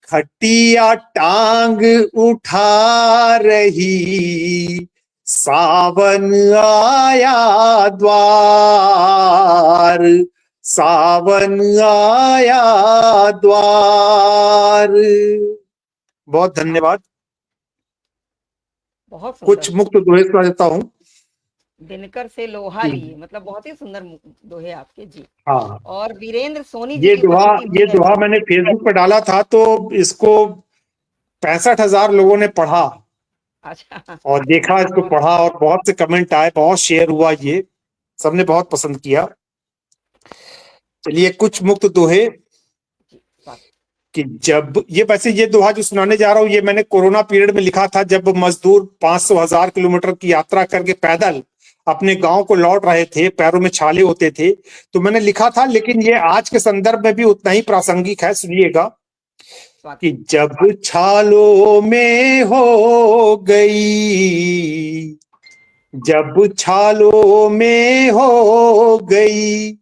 Speaker 2: खटिया टांग उठा रही, सावन आया द्वार, सावन आया द्वार। बहुत धन्यवाद।
Speaker 1: बहुत
Speaker 2: कुछ
Speaker 1: सुंदर।
Speaker 2: मुक्त दोहे सुना देता हूँ।
Speaker 1: दिनकर से लोहा लिए, मतलब बहुत ही सुंदर दोहे आपके जी।
Speaker 2: हाँ,
Speaker 1: और वीरेंद्र सोनी जी की उपस्थिति
Speaker 2: ये
Speaker 1: हुई है।
Speaker 2: दोहा मैंने फेसबुक पर डाला था, तो इसको 65,000 लोगों ने पढ़ा
Speaker 1: अच्छा।
Speaker 2: और देखा, इसको
Speaker 1: बहुत
Speaker 2: पढ़ा और बहुत से कमेंट आए, बहुत शेयर हुआ, ये सबने बहुत पसंद किया। चलिए कुछ मुक्त दोहे।
Speaker 1: जी, स्वागत।
Speaker 2: कि जब ये, वैसे ये दोहा जो सुनाने जा रहा हूँ ये मैंने कोरोना पीरियड में लिखा था, जब मजदूर 500,000 किलोमीटर की यात्रा करके पैदल अपने गांव को लौट रहे थे, पैरों में छाले होते थे, तो मैंने लिखा था, लेकिन ये आज के संदर्भ में भी उतना ही प्रासंगिक है, सुनिएगा।
Speaker 1: स्वागत।
Speaker 2: कि जब छालों में हो गई, जब छालों में हो गई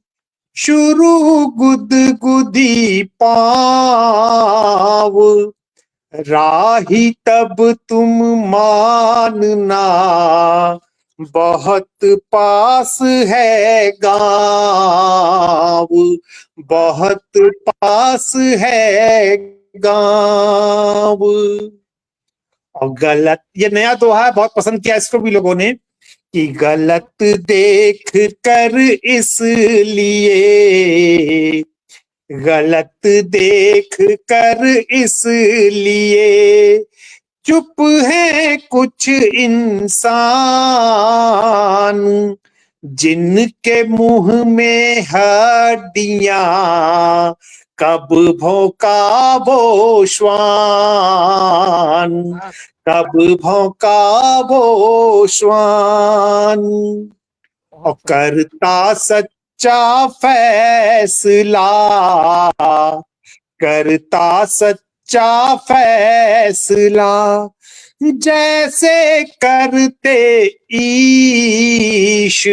Speaker 2: शुरू गुदगुदी पाँव, राही तब तुम मानना, बहुत पास है गाँव, बहुत पास है गाँव। और गलत, ये नया दोहा है, बहुत पसंद किया इसको भी लोगों ने, कि गलत देख कर इसलिए, गलत देख कर इसलिए चुप है कुछ इंसान, जिनके मुंह में हड्डियां, कब भौंका वो श्वान, कब भौंका वो श्वान। और करता सच्चा फैसला, करता सच्चा फैसला, जैसे करते ईश,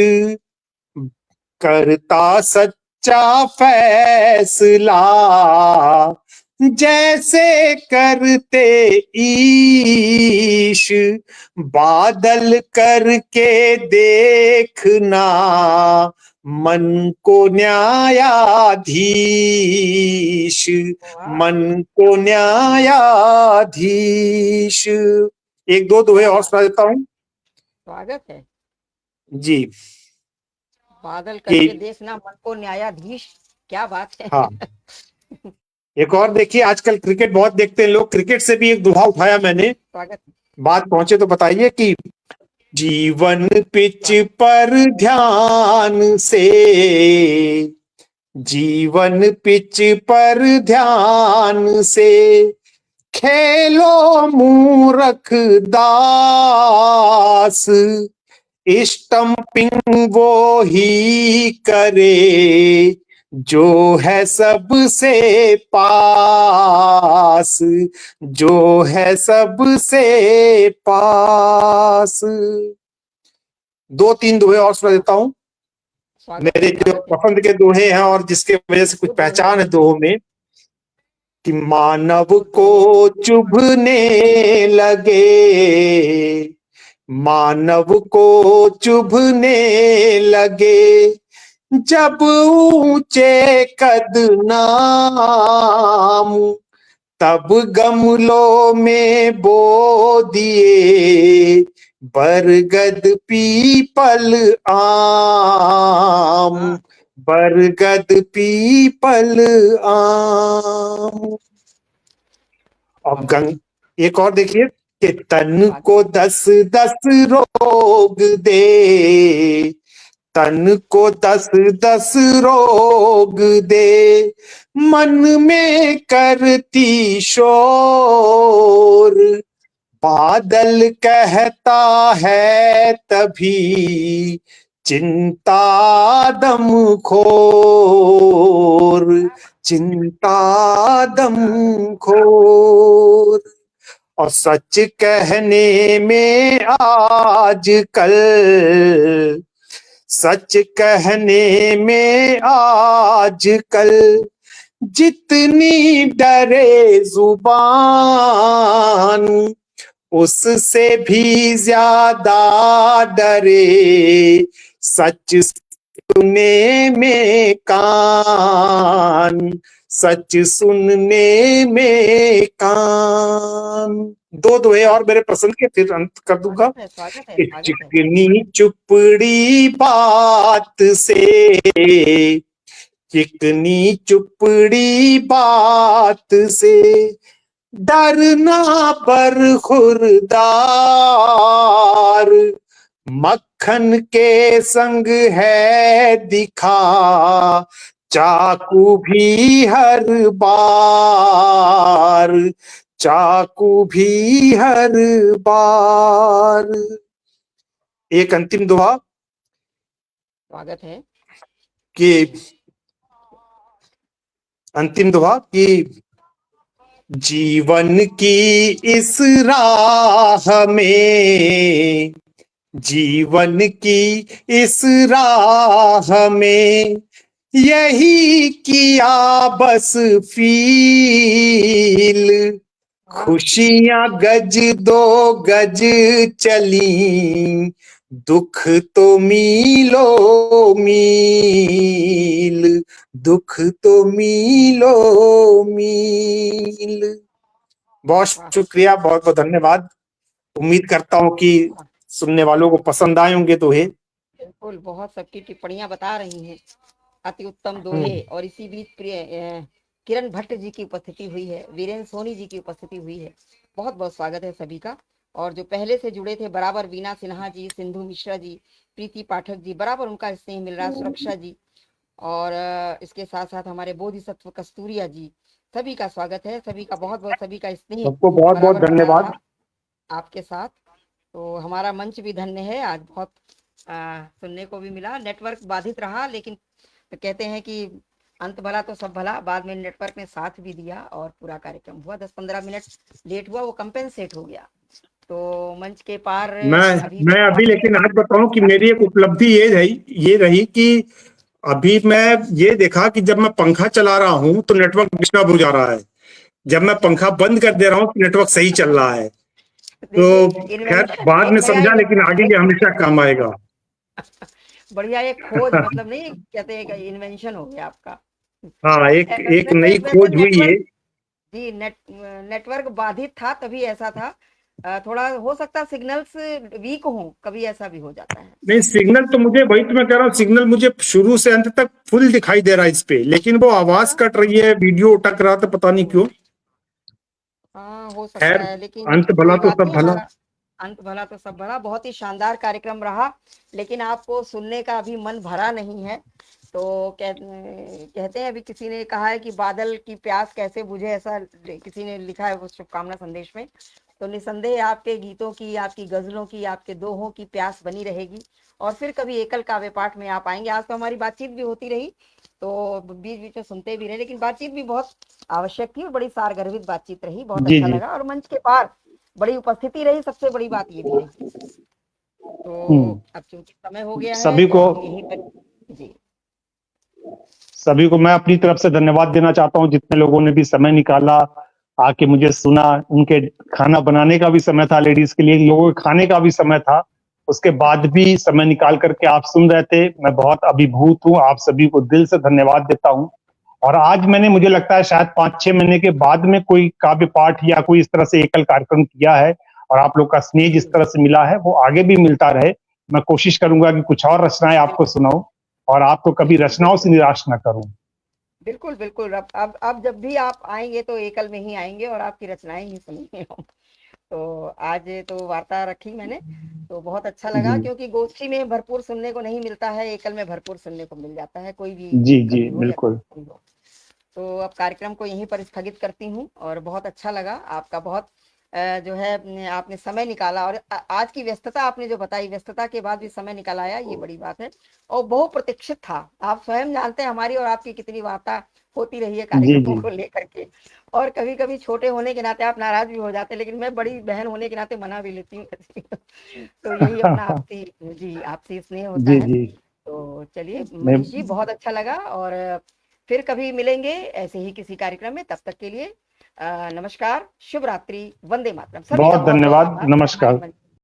Speaker 2: करता सच्चा फैसला, जैसे करते ईश, बादल करके देखना, मन को न्यायाधीश, मन को न्यायाधीश। एक दो दोहे और सुना देता हूँ।
Speaker 1: स्वागत है।
Speaker 2: जी,
Speaker 1: बादल करके देखना, मन को न्यायाधीश, क्या बात है।
Speaker 2: हाँ। एक और देखिए, आजकल क्रिकेट बहुत देखते हैं लोग, क्रिकेट से भी एक दोहा उठाया मैंने,
Speaker 1: स्वागत।
Speaker 2: बात पहुंचे तो बताइए कि जीवन पिच पर ध्यान से, जीवन पिच पर ध्यान से, खेलो मूरख दास, स्टंपिंग वो ही करे, जो है सबसे पास, जो है सबसे पास। दो तीन दोहे और सुना देता हूं, मेरे जो पसंद के दोहे हैं और जिसके वजह से कुछ पहचान है दोहों में, कि मानव को चुभने लगे, मानव को चुभने लगे, जब ऊंचे कद नाम, तब गमलों में बो दिए, बरगद पीपल आम, बरगद पीपल आम। अब एक और देखिए, कि तन को 10-10 रोग दे, तन को 10-10 रोग दे, मन में करती शोर, बादल कहता है तभी, चिंता दम खोर, चिंता दम खोर। और सच कहने में आजकल, सच कहने में आजकल, जितनी डरे जुबान, उससे भी ज्यादा डरे सच सुनने में कान, सच सुनने में कान। दो दोहे और मेरे पसंद के, फिर अंत कर दूंगा। चिकनी चुपड़ी बात से, चिकनी चुपड़ी बात से, डरना बरखुरदार, मक्खन के संग है दिखा, चाकू भी हर बार, चाकू भी हर बार। एक अंतिम दोहा,
Speaker 1: स्वागत है,
Speaker 2: कि अंतिम दोहा कि जीवन की इस राह में, जीवन की इस राह में, यही किया बस फील, खुशियां गज दो गज चली, दुख तो मीलो मील, दुख तो मीलो मील। बहुत
Speaker 1: वाह
Speaker 2: शुक्रिया, बहुत बहुत धन्यवाद। उम्मीद करता हूँ कि
Speaker 1: वाह,
Speaker 2: सुनने वालों को पसंद आए होंगे दोहे।
Speaker 1: बिल्कुल बहुत सबकी टिप्पणियां बता रही हैं अति उत्तम दोहे। और इसी बीच प्रिय किरण भट्ट जी की उपस्थिति हुई है, वीरेंद्र सोनी जी की उपस्थिति हुई है। बहुत बहुत स्वागत है सभी का। और जो पहले से जुड़े थे बराबर, वीना सिन्हा जी, सिंधु मिश्रा जी, प्रीति पाठक जी, बराबर उनका स्नेह मिल रहा है, सुरक्षा जी। और इसके साथ साथ हमारे बोधिसत्व कस्तूरिया जी, सभी का स्वागत है, सभी का बहुत बहुत, सभी का स्नेह
Speaker 2: सबको बहुत बहुत
Speaker 1: बराबर बना
Speaker 2: धन्यवाद।
Speaker 1: रहा आपके साथ। तो हमारा मंच भी धन्य है, आज बहुत सुनने को भी मिला। नेटवर्क बाधित रहा, लेकिन कहते हैं कि अंत भला तो सब भला, बाद में नेटवर्क ने साथ भी दिया और पूरा कार्यक्रम हुआ। 10-15 मिनट लेट हुआ, वो कंपेंसेट हो गया। तो मंच के पार अभी
Speaker 2: मैं अभी लेकिन आज बताऊं कि मेरी एक उपलब्धि ये रही कि अभी मैं ये देखा कि जब मैं पंखा चला रहा हूं तो नेटवर्क डिस्टर्ब हो जा रहा है, जब मैं पंखा बंद कर दे रहा हूं तो नेटवर्क सही चल रहा है।
Speaker 1: देखिए
Speaker 2: तो खैर
Speaker 1: इन्वेंशन
Speaker 2: बाद
Speaker 1: एक
Speaker 2: में
Speaker 1: नया
Speaker 2: समझा, लेकिन आगे ये हमेशा काम आएगा।
Speaker 1: बढ़िया एक खोज, मतलब नहीं कहते हैं कि इन्वेंशन हो गया आपका।
Speaker 2: हाँ, एक एक
Speaker 1: वैसे
Speaker 2: नई
Speaker 1: वैसे
Speaker 2: खोज हुई है।
Speaker 1: नेटवर्क, जी नेटवर्क बाधित था तभी ऐसा था। थोड़ा हो सकता है सिग्नल्स वीक हो, कभी ऐसा भी हो जाता है।
Speaker 2: नहीं, सिग्नल तो मुझे, वही तो मैं कह रहा हूँ, सिग्नल मुझे शुरू से अंत तक फुल दिखाई दे रहा है इस पे, लेकिन वो आवाज
Speaker 1: अच्छा,
Speaker 2: कट रही है, वीडियो अटक रहा था, पता नहीं क्यों।
Speaker 1: हाँ हो सकता
Speaker 2: खैर,
Speaker 1: है, लेकिन
Speaker 2: अंत भला
Speaker 1: कोई
Speaker 2: तो
Speaker 1: बात
Speaker 2: सब
Speaker 1: नहीं।
Speaker 2: भला।
Speaker 1: हमारा अंत भला तो सब भला, बहुत ही शानदार कार्यक्रम रहा, लेकिन आपको सुनने का अभी मन भरा नहीं है। तो कहते हैं, अभी किसी ने कहा है कि बादल की प्यास कैसे बुझे, ऐसा किसी ने लिखा है वो शुभकामना संदेश में। तो निसंदेह आपके गीतों की, आपकी गजलों की, आपके दोहों की प्यास बनी रहेगी। और फिर कभी एकल काव्य पाठ में आप आएंगे। आज तो हमारी बातचीत भी होती रही, तो बीच बीच में सुनते भी रहे, लेकिन बातचीत भी बहुत आवश्यक थी और बड़ी सारगर्भित बातचीत रही, बहुत
Speaker 2: जी
Speaker 1: अच्छा
Speaker 2: जी।
Speaker 1: लगा। और मंच के पार बड़ी उपस्थिति रही, सबसे बड़ी बात ये भी रही। तो
Speaker 2: हम्म।
Speaker 1: अब चूंकि समय हो गया है
Speaker 2: सभी
Speaker 1: तो
Speaker 2: को
Speaker 1: हम यहीं पर, जी
Speaker 2: सभी को मैं अपनी तरफ से धन्यवाद देना चाहता हूँ, जितने लोगों ने भी समय निकाला, आके मुझे सुना। उनके खाना बनाने का भी समय था, लेडीज के लिए लोगों के खाने का भी समय था, उसके बाद भी समय निकाल करके आप सुन रहे थे। मैं बहुत अभिभूत हूँ, आप सभी को दिल से धन्यवाद देता हूँ। और आज मैंने, मुझे लगता है शायद 5-6 महीने के बाद में कोई काव्य पाठ या कोई इस तरह से एकल कार्यक्रम किया है, और आप लोग का स्नेह जिस तरह से मिला है वो आगे भी मिलता रहे। मैं कोशिश करूंगा कि कुछ और रचनाएं आपको
Speaker 1: बिल्कुल
Speaker 2: सुनाऊं, और आपको कभी
Speaker 1: बिल्कुल
Speaker 2: रचनाओं से
Speaker 1: बिल्कुल
Speaker 2: निराश न करूं।
Speaker 1: बिल्कुल बिल्कुल। अब जब भी आप आएंगे तो एकल में ही आएंगे और आपकी रचनाएं ही सुनेंगे हम। तो आज तो वार्ता रखी मैंने, तो बहुत अच्छा
Speaker 2: जी
Speaker 1: लगा, क्योंकि गोष्ठी में भरपूर सुनने को नहीं मिलता है, एकल में भरपूर सुनने को मिल जाता है, कोई भी
Speaker 2: जी जी,
Speaker 1: कवि हो या
Speaker 2: बिल्कुल।
Speaker 1: कोई हो। तो अब कार्यक्रम को यहीं पर स्थगित करती हूँ, और बहुत अच्छा लगा आपका, बहुत जो है आपने समय निकाला, और आज की व्यस्तता आपने जो बताई, व्यस्तता के बाद भी समय निकाला आया, ये बड़ी बात है। और बहुत प्रतीक्षित था, आप स्वयं जानते हैं हमारी और आपकी कितनी वार्ता होती रही है
Speaker 2: जी
Speaker 1: कार्यक्रमों
Speaker 2: जी।
Speaker 1: को लेकर के। और कभी कभी छोटे होने के नाते आप नाराज भी हो जाते हैं, लेकिन मैं बड़ी बहन होने के नाते मना भी लेती हूँ। तो यही अपना आपसी, जी आपसी स्नेह होता
Speaker 2: जी
Speaker 1: है।
Speaker 2: जी।
Speaker 1: तो चलिए
Speaker 2: मैं
Speaker 1: मनीष जी, बहुत अच्छा लगा, और फिर कभी मिलेंगे ऐसे ही किसी कार्यक्रम में। तब तक के लिए नमस्कार, शुभ रात्रि, वंदे मातरम। सभी का
Speaker 2: बहुत
Speaker 1: बहुत बहुत
Speaker 2: धन्यवाद,
Speaker 1: आभार हमारे
Speaker 2: नमस्कार।
Speaker 1: मंच